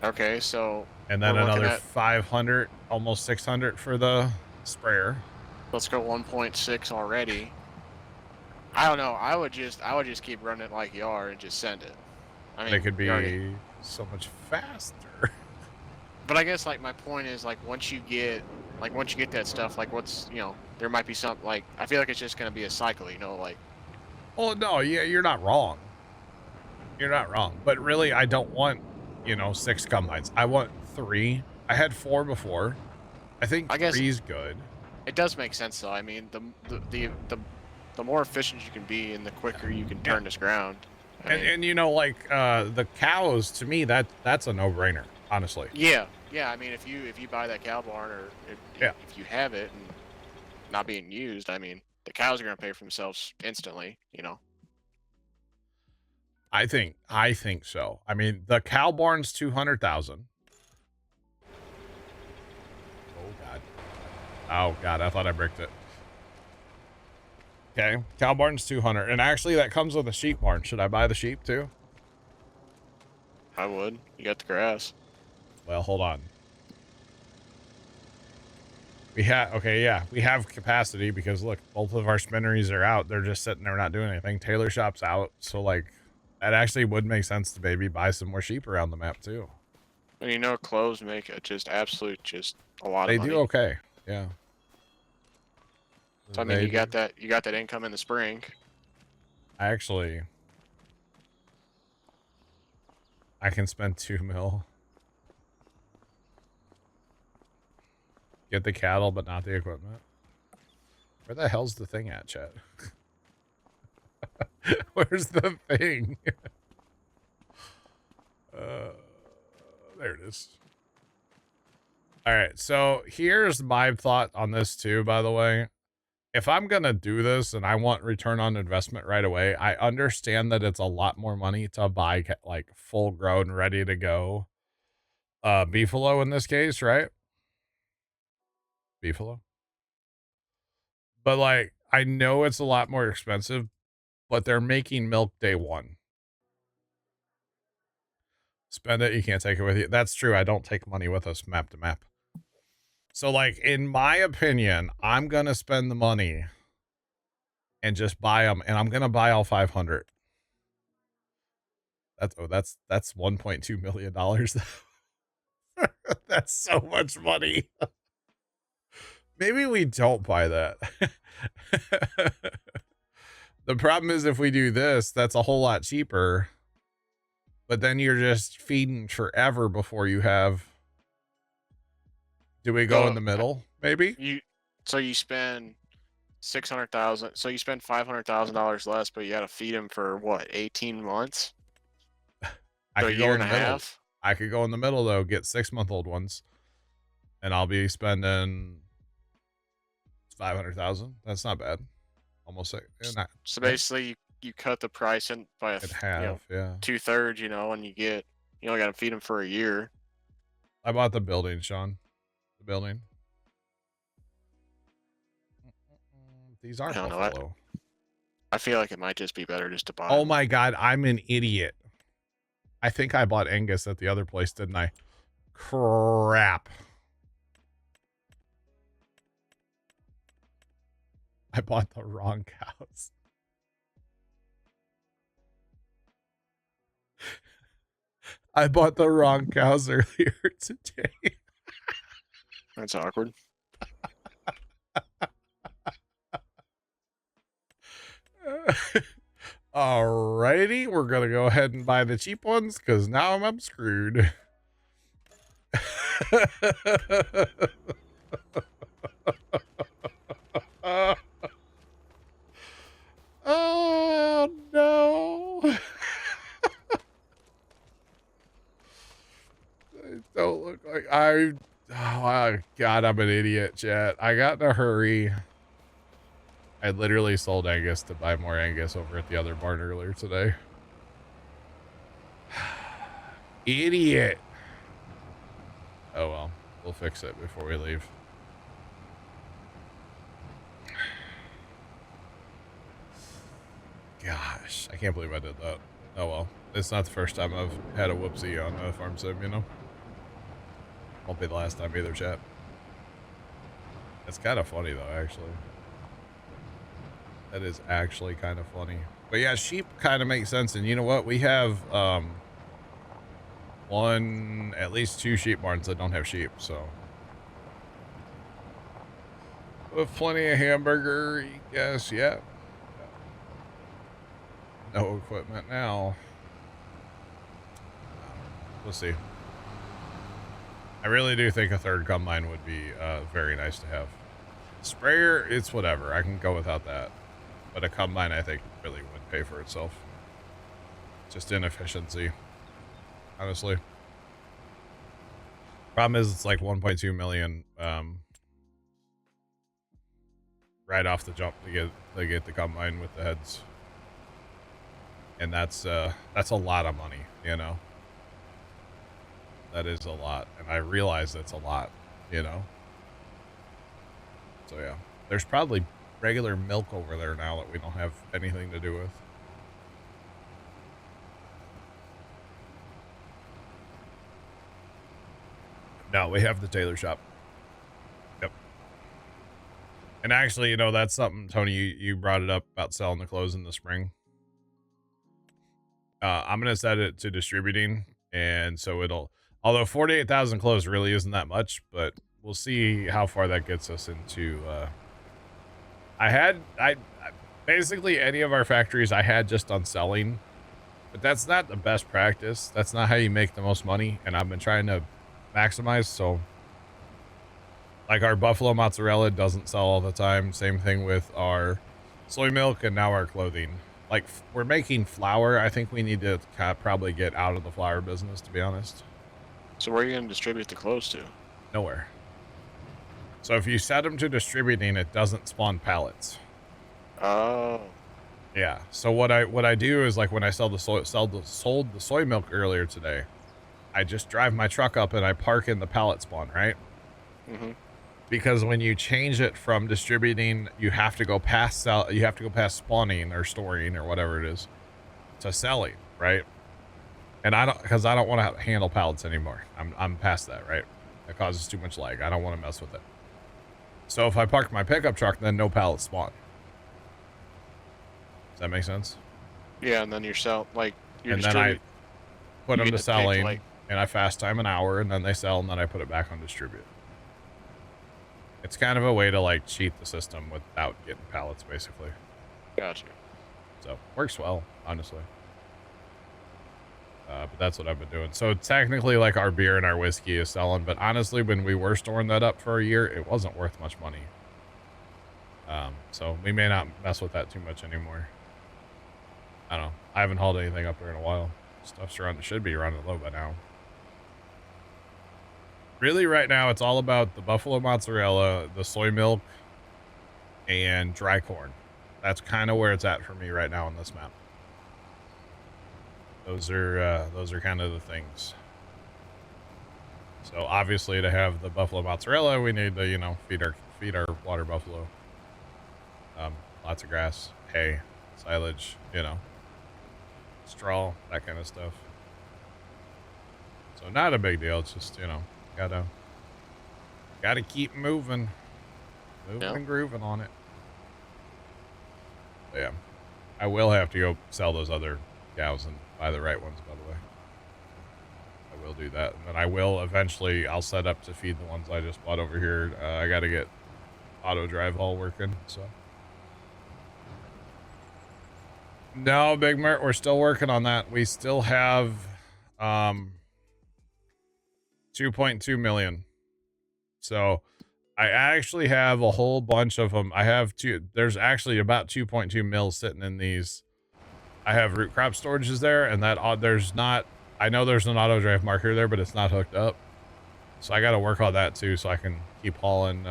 Okay, so and then another 500, almost 600 for the sprayer. Let's go 1.6 already. I don't know. I would just keep running it like you are and just send it. I mean, it could be so much faster. But I guess like my point is like once you get that stuff, like what's there might be some like I feel like it's just gonna be a cycle, like. Oh no, yeah, you're not wrong. You're not wrong, but really, I don't want 6 combines. I want 3. I had 4 before. I think 3 is good. It does make sense though. I mean, the more efficient you can be, and the quicker you can turn this ground. And like the cows, to me, that's a no-brainer, honestly. Yeah. I mean, if you buy that cow barn, or if you have it and not being used, I mean, the cows are gonna pay for themselves instantly. I think so. I mean, the cow barn's 200,000. Oh god, I thought I bricked it. Okay, cow barn's 200, and actually that comes with a sheep barn. Should I buy the sheep too? I would. You got the grass. Well, hold on. We have we have capacity because look, both of our spinneries are out. They're just sitting there not doing anything. Tailor shop's out, so like that actually would make sense to maybe buy some more sheep around the map too. And clothes make a just a lot of money. They do okay, yeah. So I mean, you got that income in the spring. Actually, I can spend 2 mil. Get the cattle, but not the equipment. Where the hell's the thing at, chat? Where's the thing? There it is. All right, so here's my thought on this too, by the way. If I'm going to do this and I want return on investment right away, I understand that it's a lot more money to buy like full grown, ready to go beefalo in this case, right? Beefalo. But like, I know it's a lot more expensive, but they're making milk day 1. Spend it, you can't take it with you. That's true. I don't take money with us map to map. So like, in my opinion, I'm going to spend the money and just buy them, and I'm going to buy all 500. That's $1.2 million. That's so much money. Maybe we don't buy that. The problem is if we do this, that's a whole lot cheaper. But then you're just feeding forever before you have. Do we go in the middle? Maybe. So you spend $600,000. So you spend $500,000 less, but you got to feed him for what, 18 months? I could a year and a half. I could go in the middle though, get 6-month-old ones, and I'll be spending 500,000. That's not bad. Almost like. So basically, you cut the price in by half, yeah, 2/3. And you only got to feed him for a year. I bought the building, Sean. The building. These aren't buffalo. I feel like it might just be better just to buy. Oh my god, I'm an idiot. I think I bought Angus at the other place, didn't I? Crap. I bought the wrong cows. I bought the wrong cows earlier today. That's awkward. Alrighty, we're gonna go ahead and buy the cheap ones because now I'm screwed. Oh no. They don't look like oh God, I'm an idiot, chat. I got in a hurry. I literally sold Angus to buy more Angus over at the other barn earlier today. Idiot. Oh well, we'll fix it before we leave. Gosh, I can't believe I did that. Oh well, it's not the first time I've had a whoopsie on a farm sim, you know? Won't be the last time either, chat. It's kind of funny though, actually. That is actually kind of funny. But yeah, sheep kind of makes sense. And you know what? We have at least 2 sheep barns that don't have sheep, so. With plenty of hamburger, yes, yeah. No equipment now. We'll see. I really do think a 3rd combine would be very nice to have. Sprayer, it's whatever. I can go without that. But a combine, I think, really would pay for itself. Just inefficiency, honestly. Problem is, it's like 1.2 million right off the jump to get the combine with the heads, and that's a lot of money, you know. That is a lot, and I realize that's a lot, you know. So yeah, there's probably regular milk over there now that we don't have anything to do with. No, we have the tailor shop. Yep. And actually, you know, that's something, Tony, you brought it up about selling the clothes in the spring. I'm going to set it to distributing, and so although 48,000 clothes really isn't that much, but we'll see how far that gets us into, basically any of our factories I had just on selling, but that's not the best practice. That's not how you make the most money, and I've been trying to maximize. So like our buffalo mozzarella doesn't sell all the time. Same thing with our soy milk and now our clothing. Like we're making flour. I think we need to probably get out of the flour business, to be honest. So where are you going to distribute the clothes to? Nowhere. So if you set them to distributing, it doesn't spawn pallets. Oh. Yeah. So what I do is, like, when I sold the soy milk earlier today, I just drive my truck up and I park in the pallet spawn, right? Mm-hmm. Because when you change it from distributing, you have to go past spawning or storing or whatever it is to selling, right? And I don't want to handle pallets anymore. I'm past that, right? It causes too much lag. I don't want to mess with it. So if I park my pickup truck, then no pallets spawn. Does that make sense? Yeah, and then and then I put them to selling, like, and I fast time an hour, and then they sell, and then I put it back on distribute. It's kind of a way to, like, cheat the system without getting pallets, basically. Gotcha. So works well, honestly. But that's what I've been doing. So technically, like, our beer and our whiskey is selling, but honestly, when we were storing that up for a year, it wasn't worth much money. So we may not mess with that too much anymore. I don't know. I haven't hauled anything up there in a while. Stuff's should be running low by now. Really, right now, it's all about the buffalo mozzarella, the soy milk, and dry corn. That's kind of where it's at for me right now on this map. Those are kind of the things. So obviously, to have the buffalo mozzarella, we need to, you know, feed our water buffalo. Lots of grass, hay, silage, you know, straw, that kind of stuff. So not a big deal. It's just, you know, gotta keep moving and grooving on it. But yeah. I will have to go sell those other cows and buy the right ones, by the way. I will do that. And then I will eventually, I'll set up to feed the ones I just bought over here. I got to get auto drive haul working, so. No, Big Mert, we're still working on that. We still have 2.2 million. So I actually have a whole bunch of them. I have there's actually about 2.2 mil sitting in these. I have root crop storages there, and that there's not, I know there's an auto drive marker there, but it's not hooked up. So I got to work on that too, so I can keep hauling.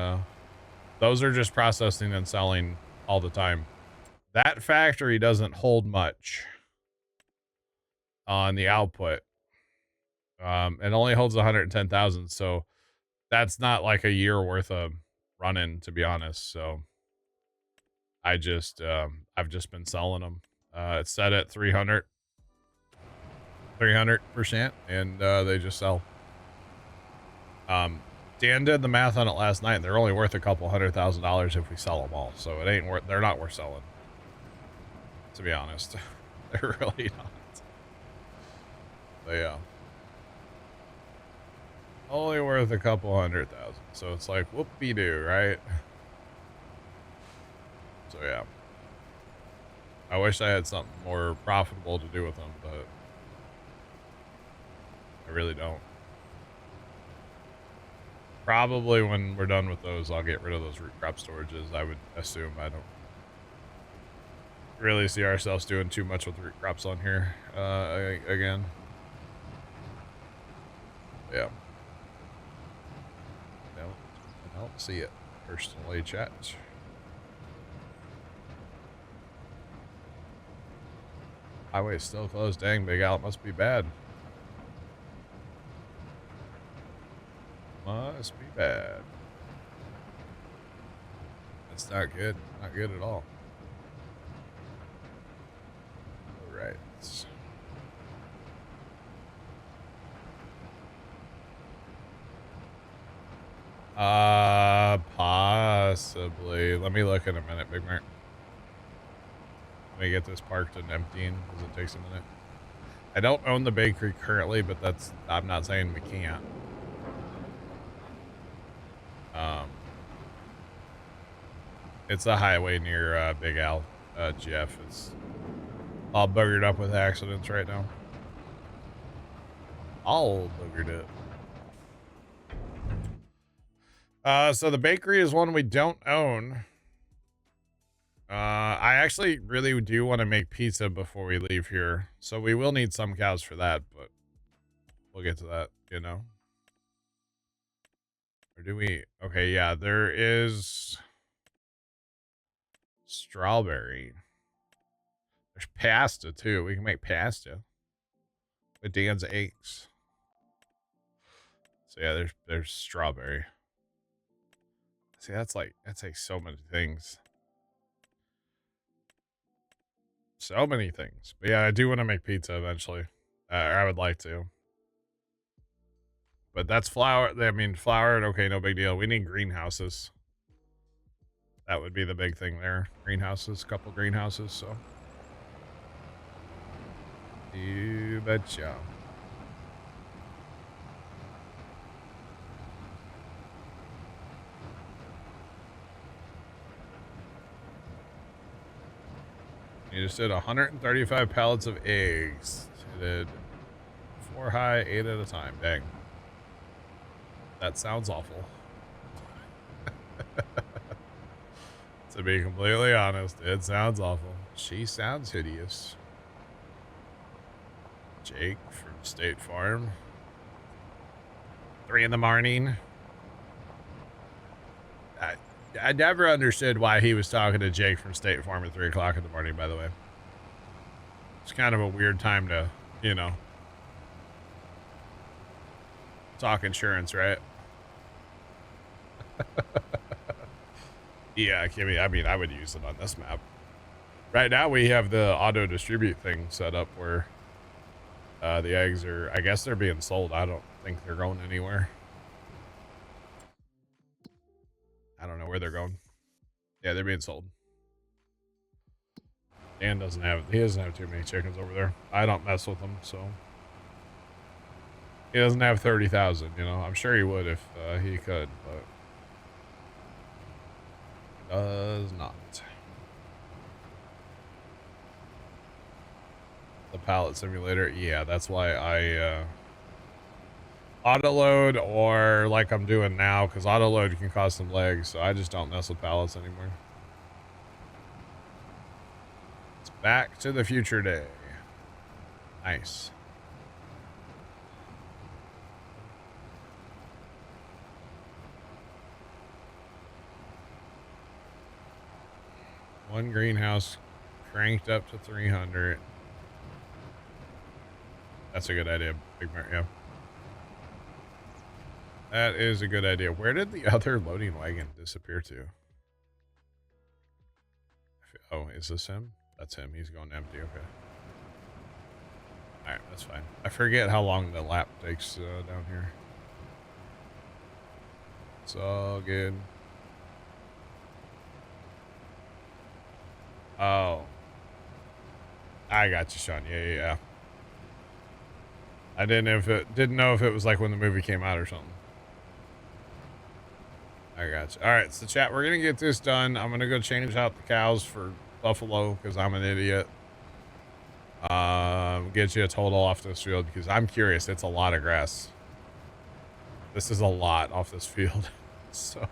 Those are just processing and selling all the time. That factory doesn't hold much on the output. It only holds 110,000, so that's not like a year worth of running, to be honest. So I've just been selling them. It's set at 300%, and they just sell. Dan did the math on it last night, and they're only worth a couple $100,000 if we sell them all. So it ain't worth, they're not worth selling, to be honest. They're really not. But yeah. Only worth a couple 100,000. So it's like whoop-de-doo, right? So yeah. I wish I had something more profitable to do with them, but I really don't. Probably when we're done with those, I'll get rid of those root crop storages. I would assume. I don't really see ourselves doing too much with root crops on here again. Yeah. I don't see it personally, chat. Highway's still closed. Dang, Big Al, it must be bad. Must be bad. That's not good. Not good at all. All right. Possibly. Let me look in a minute, Big Mark. Let me get this parked and emptying because it takes a minute. I don't own the bakery currently, but I'm not saying we can't. It's a highway near Big Al, Jeff. It's all buggered up with accidents right now. All buggered up. So the bakery is one we don't own. I actually really do want to make pizza before we leave here. So we will need some cows for that, but we'll get to that, you know. Or do we? Okay, yeah, there is strawberry. There's pasta too. We can make pasta with Dan's eggs. So yeah, there's strawberry. See, that's like so many things. So many things. But yeah, I do want to make pizza eventually. I would like to. But that's flour. I mean, flour. Okay, no big deal. We need greenhouses. That would be the big thing there. Greenhouses, couple greenhouses. So you betcha. You just did 135 pallets of eggs. You did 4 high, 8 at a time. Dang. That sounds awful. To be completely honest, it sounds awful. She sounds hideous. Jake from State Farm. 3 in the morning. I never understood why he was talking to Jake from State Farm at 3 o'clock in the morning, by the way. It's kind of a weird time to, you know, talk insurance, right? Yeah, I mean, I would use it on this map. Right now, we have the auto distribute thing set up where the eggs are, I guess they're being sold. I don't think they're going anywhere. I don't know where they're going. Yeah, they're being sold. Dan doesn't have, he doesn't have too many chickens over there. I don't mess with them, so. He doesn't have 30,000, you know. I'm sure he would if he could, but. Does not. The pallet simulator, yeah, that's why I auto-load, or like I'm doing now, because auto-load can cause some legs, so I just don't mess with pallets anymore. It's Back to the Future Day. Nice. One greenhouse cranked up to 300. That's a good idea, Big Mart, yeah. That is a good idea. Where did the other loading wagon disappear to? Oh, is this him? That's him. He's going empty. Okay. All right, that's fine. I forget how long the lap takes down here. It's all good. Oh. I got you, Sean. Yeah. I didn't know if it was like when the movie came out or something. I got you. All right, so chat, we're gonna get this done. I'm gonna go change out the cows for buffalo because I'm an idiot. Get you a total off this field because I'm curious. It's a lot of grass. This is a lot off this field. So,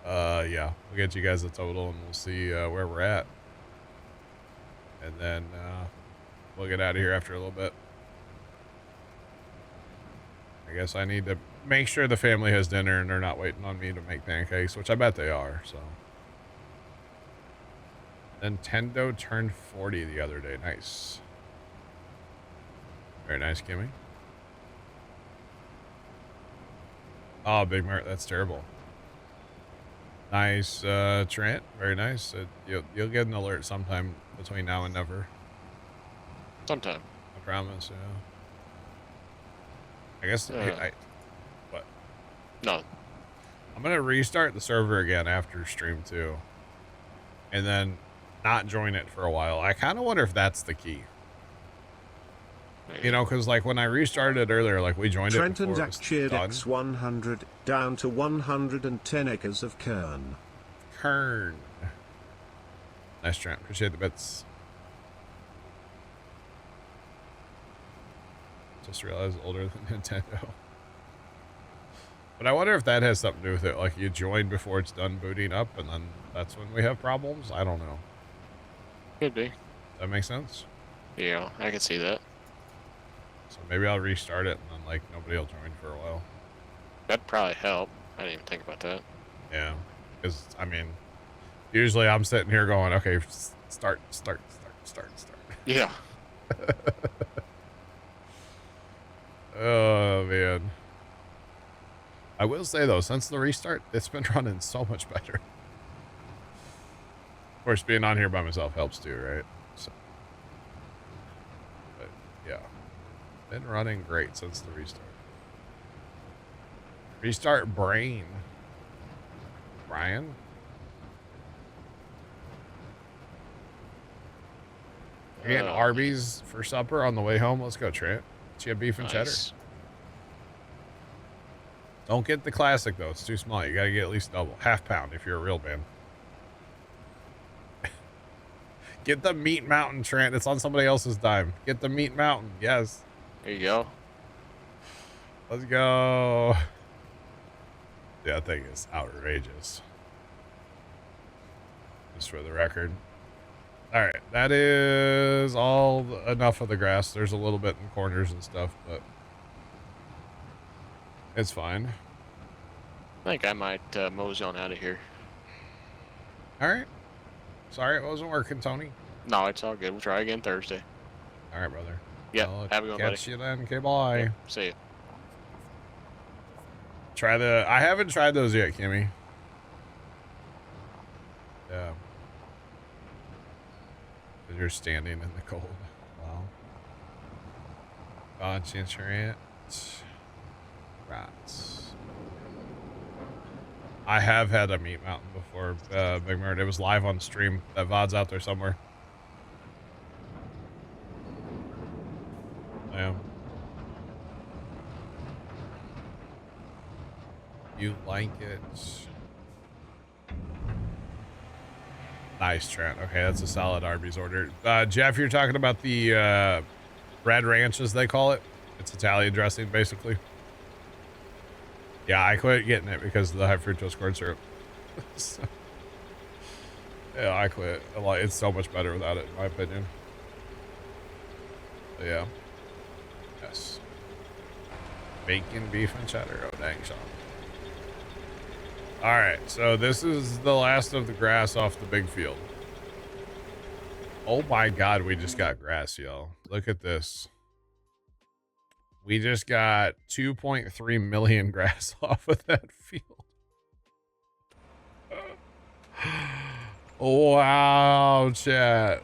yeah, we'll get you guys a total and we'll see where we're at, and then we'll get out of here after a little bit. I guess I need to make sure the family has dinner and they're not waiting on me to make pancakes, which I bet they are, so. Nintendo turned 40 the other day. Nice. Very nice, Kimmy. Oh, Big Mart, that's terrible. Nice, Trent. Very nice. You'll get an alert sometime between now and never. Sometime. I promise, yeah. I guess what? No. I'm gonna restart the server again after stream 2, and then not join it for a while. I kind of wonder if that's the key. Maybe. You know, because like when I restarted earlier, like we joined Trent it and before Zach cheered done. X100 down to 110 acres of kern. Kern. Nice, Trent. Appreciate the bits. Just realized older than Nintendo. But I wonder if that has something to do with it. Like you join before it's done booting up, and then that's when we have problems. I don't know. Could be. Does that make sense? Yeah, I can see that. So maybe I'll restart it, and then like nobody will join for a while. That'd probably help. I didn't even think about that. Yeah, because I mean, usually I'm sitting here going, okay, start. Yeah. Oh man. I will say though, since the restart, it's been running so much better. Of course, being on here by myself helps too, right? So, but yeah, been running great since the restart. Restart brain. Brian? You're getting Arby's for supper on the way home? Let's go, Trent. She had beef and cheddar. Don't get the classic, though. It's too small. You got to get at least double. Half pound if you're a real man. Get the Meat Mountain, Trent. It's on somebody else's dime. Get the Meat Mountain. Yes. There you go. Let's go. Yeah, that thing is outrageous. Just for the record. All right. That is all enough of the grass. There's a little bit in corners and stuff, but it's fine. I think I might mosey on out of here. All right. Sorry it wasn't working, Tony. No, it's all good. We'll try again Thursday. All right, brother. Yeah, I'll have a good one, buddy. catch you then. Okay, bye. Yeah, see you. I haven't tried those yet, Kimmy. Yeah. Because you're standing in the cold. Wow. Conscience rant. Rats. I have had a meat mountain before, Big Murd. It was live on stream. That VOD's out there somewhere. Yeah. You like it? Nice, Trent. Okay, that's a solid Arby's order. Jeff, you're talking about the Red Ranch, as they call it. It's Italian dressing, basically. Yeah, I quit getting it because of the high fructose corn syrup. So, yeah, I quit. It's so much better without it, in my opinion. But yeah. Yes. Bacon, beef, and cheddar. Oh, dang, Sean. All right, so this is the last of the grass off the big field. Oh my God, we just got grass, y'all. Look at this. We just got 2.3 million grass off of that field. Wow, chat.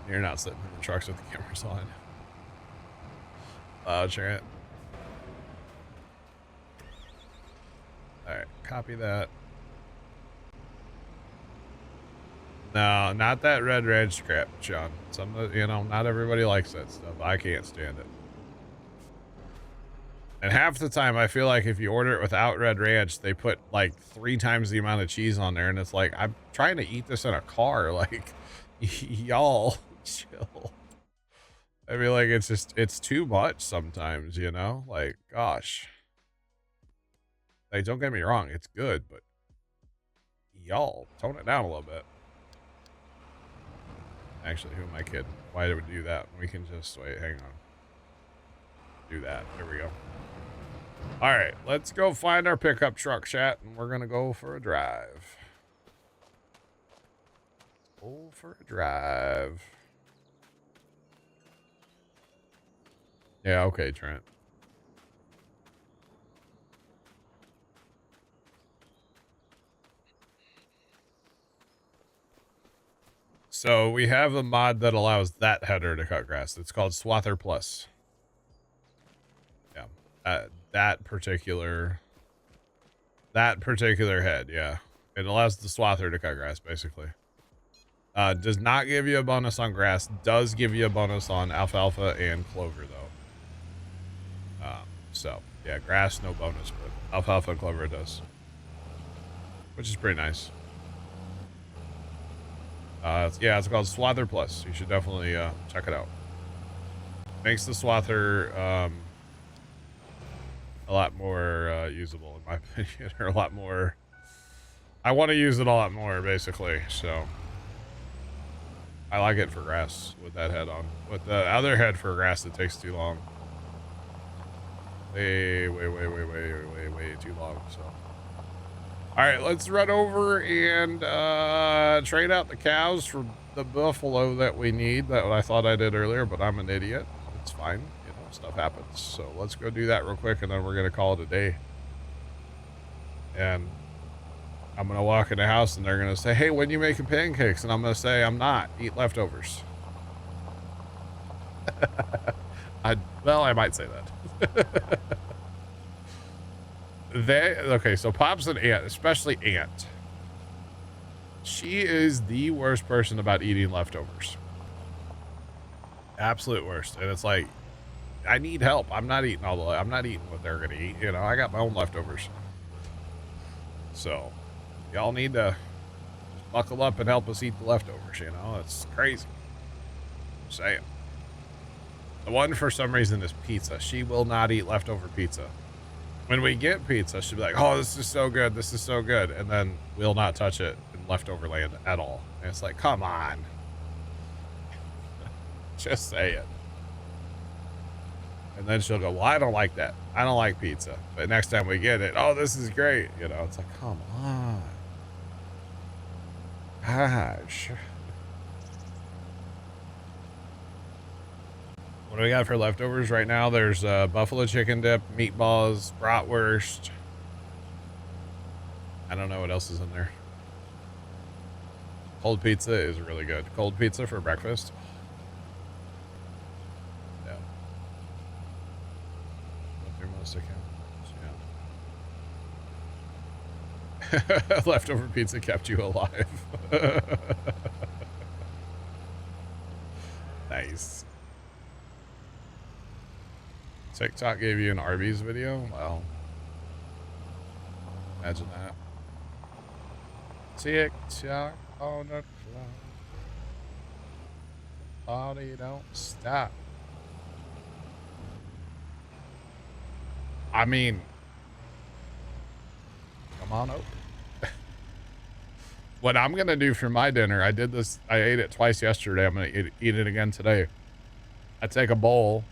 You're not sitting in the trucks with the cameras on. Chat. All right, copy that. No, not that Red Ranch crap, Sean. Not everybody likes that stuff. I can't stand it. And half the time, I feel like if you order it without Red Ranch, they put like 3 times the amount of cheese on there, and it's like, I'm trying to eat this in a car. Like, y'all, chill. I mean, like, it's too much sometimes, you know? Like, gosh. Like, don't get me wrong, it's good, but y'all, tone it down a little bit. Actually, who am I kidding? Why do we do that? We can just, wait, hang on. Do that. There we go. All right, let's go find our pickup truck, chat, and we're going to go for a drive. Go for a drive. Yeah, okay, Trent. So we have a mod that allows that header to cut grass. It's called Swather Plus. Yeah, that particular head. Yeah, it allows the swather to cut grass, basically. Does not give you a bonus on grass. Does give you a bonus on alfalfa and clover, though. So yeah, grass no bonus, but alfalfa and clover does, which is pretty nice. Yeah, it's called Swather Plus. You should definitely check it out. Makes the swather a lot more usable, in my opinion, or a lot more. I want to use it a lot more, basically. So I like it for grass with that head on. With the other head for grass, it takes too long. Way too long. So. All right, let's run over and trade out the cows for the buffalo that we need. That I thought I did earlier, but I'm an idiot. It's fine. You know, stuff happens. So let's go do that real quick, and then we're going to call it a day. And I'm going to walk in the house, and they're going to say, hey, when you making pancakes? And I'm going to say, I'm not. Eat leftovers. I might say that. Okay, so Pop's an aunt, especially Aunt. She is the worst person about eating leftovers. Absolute worst. And it's like, I need help. I'm not eating I'm not eating what they're gonna eat. You know, I got my own leftovers. So y'all need to just buckle up and help us eat the leftovers, you know? It's crazy. I'm saying. The one, for some reason, is pizza. She will not eat leftover pizza. When we get pizza, she'll be like, oh, this is so good. This is so good. And then we'll not touch it in leftover land at all. And it's like, come on. Just say it. And then she'll go, well, I don't like that. I don't like pizza. But next time we get it, oh, this is great. You know, it's like, come on. Gosh. What do we got for leftovers right now? There's buffalo chicken dip, meatballs, bratwurst. I don't know what else is in there. Cold pizza is really good. Cold pizza for breakfast. Yeah. Leftover pizza kept you alive. Nice. TikTok gave you an Arby's video? Wow. Imagine that. TikTok on the clock. Party don't stop. I mean, come on over. What I'm going to do for my dinner, I did this, I ate it twice yesterday. I'm going to eat it again today. I take a bowl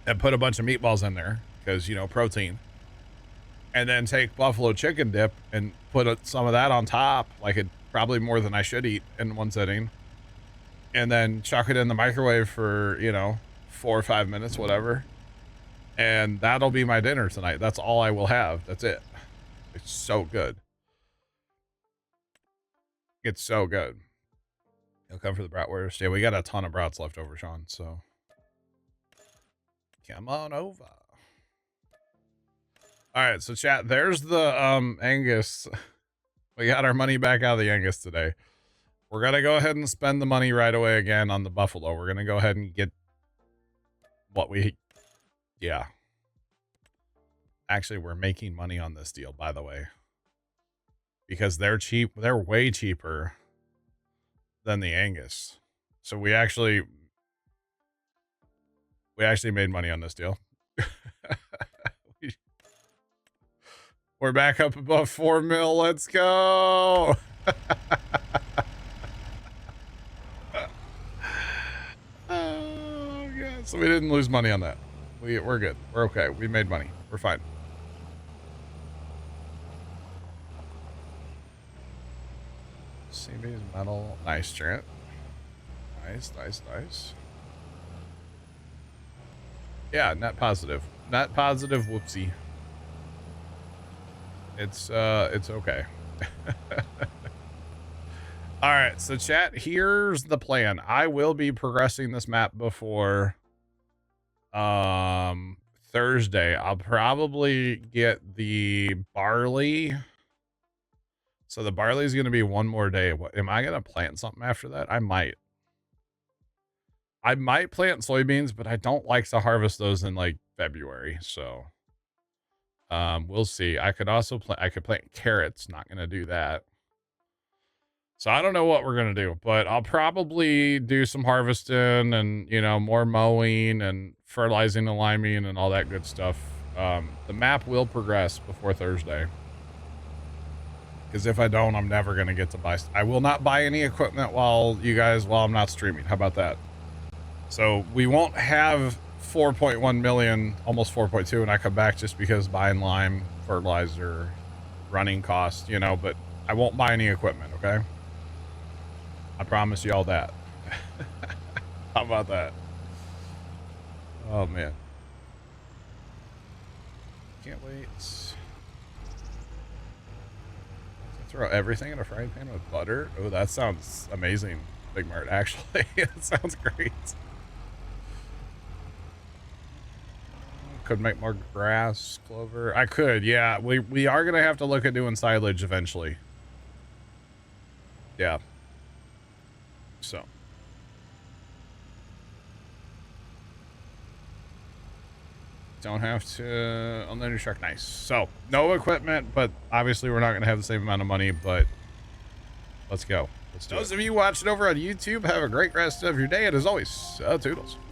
and put a bunch of meatballs in there because, you know, protein. And then take buffalo chicken dip and put some of that on top, like it probably more than I should eat in one sitting. And then chuck it in the microwave for, you know, 4 or 5 minutes, whatever. And that'll be my dinner tonight. That's all I will have. That's it. It's so good. It's so good. He'll come for the bratwurst. Yeah, we got a ton of brats left over, Sean, so come on over. All right, so chat, there's the Angus. We got our money back out of the Angus today. We're going to go ahead and spend the money right away again on the buffalo. We're going to go ahead and get what we... Yeah. Actually, we're making money on this deal, by the way. Because they're cheap. They're way cheaper than the Angus. So we actually made money on this deal. We're back up above 4 mil. Let's go. Oh, God. So we didn't lose money on that. We're good. We're okay. We made money. We're fine. CB's metal. Nice, Trent. Nice, nice, nice. Yeah, net positive. Net positive, whoopsie. It's okay. All right, so chat, here's the plan. I will be progressing this map before Thursday. I'll probably get the barley. So the barley is going to be one more day. What, am I going to plant something after that? I might plant soybeans, but I don't like to harvest those in like February. So we'll see. I could also plant carrots. Not going to do that. So I don't know what we're going to do, but I'll probably do some harvesting and, you know, more mowing and fertilizing and liming and all that good stuff. The map will progress before Thursday. Because if I don't, I'm never going to get to buy. I will not buy any equipment while I'm not streaming. How about that? So we won't have 4.1 million, almost 4.2, and I come back just because buying lime, fertilizer, running costs, you know, but I won't buy any equipment, okay? I promise you all that. How about that? Oh, man. Can't wait. Throw everything in a frying pan with butter. Oh, that sounds amazing, Big Mart. Actually, it sounds great. Could make more grass, clover. I could, yeah. We are gonna have to look at doing silage eventually. Yeah. So. Don't have to on the new truck. Nice. So no equipment, but obviously we're not going to have the same amount of money, but let's go. Let's do it. Those of you watching over on YouTube, have a great rest of your day. And as always, toodles.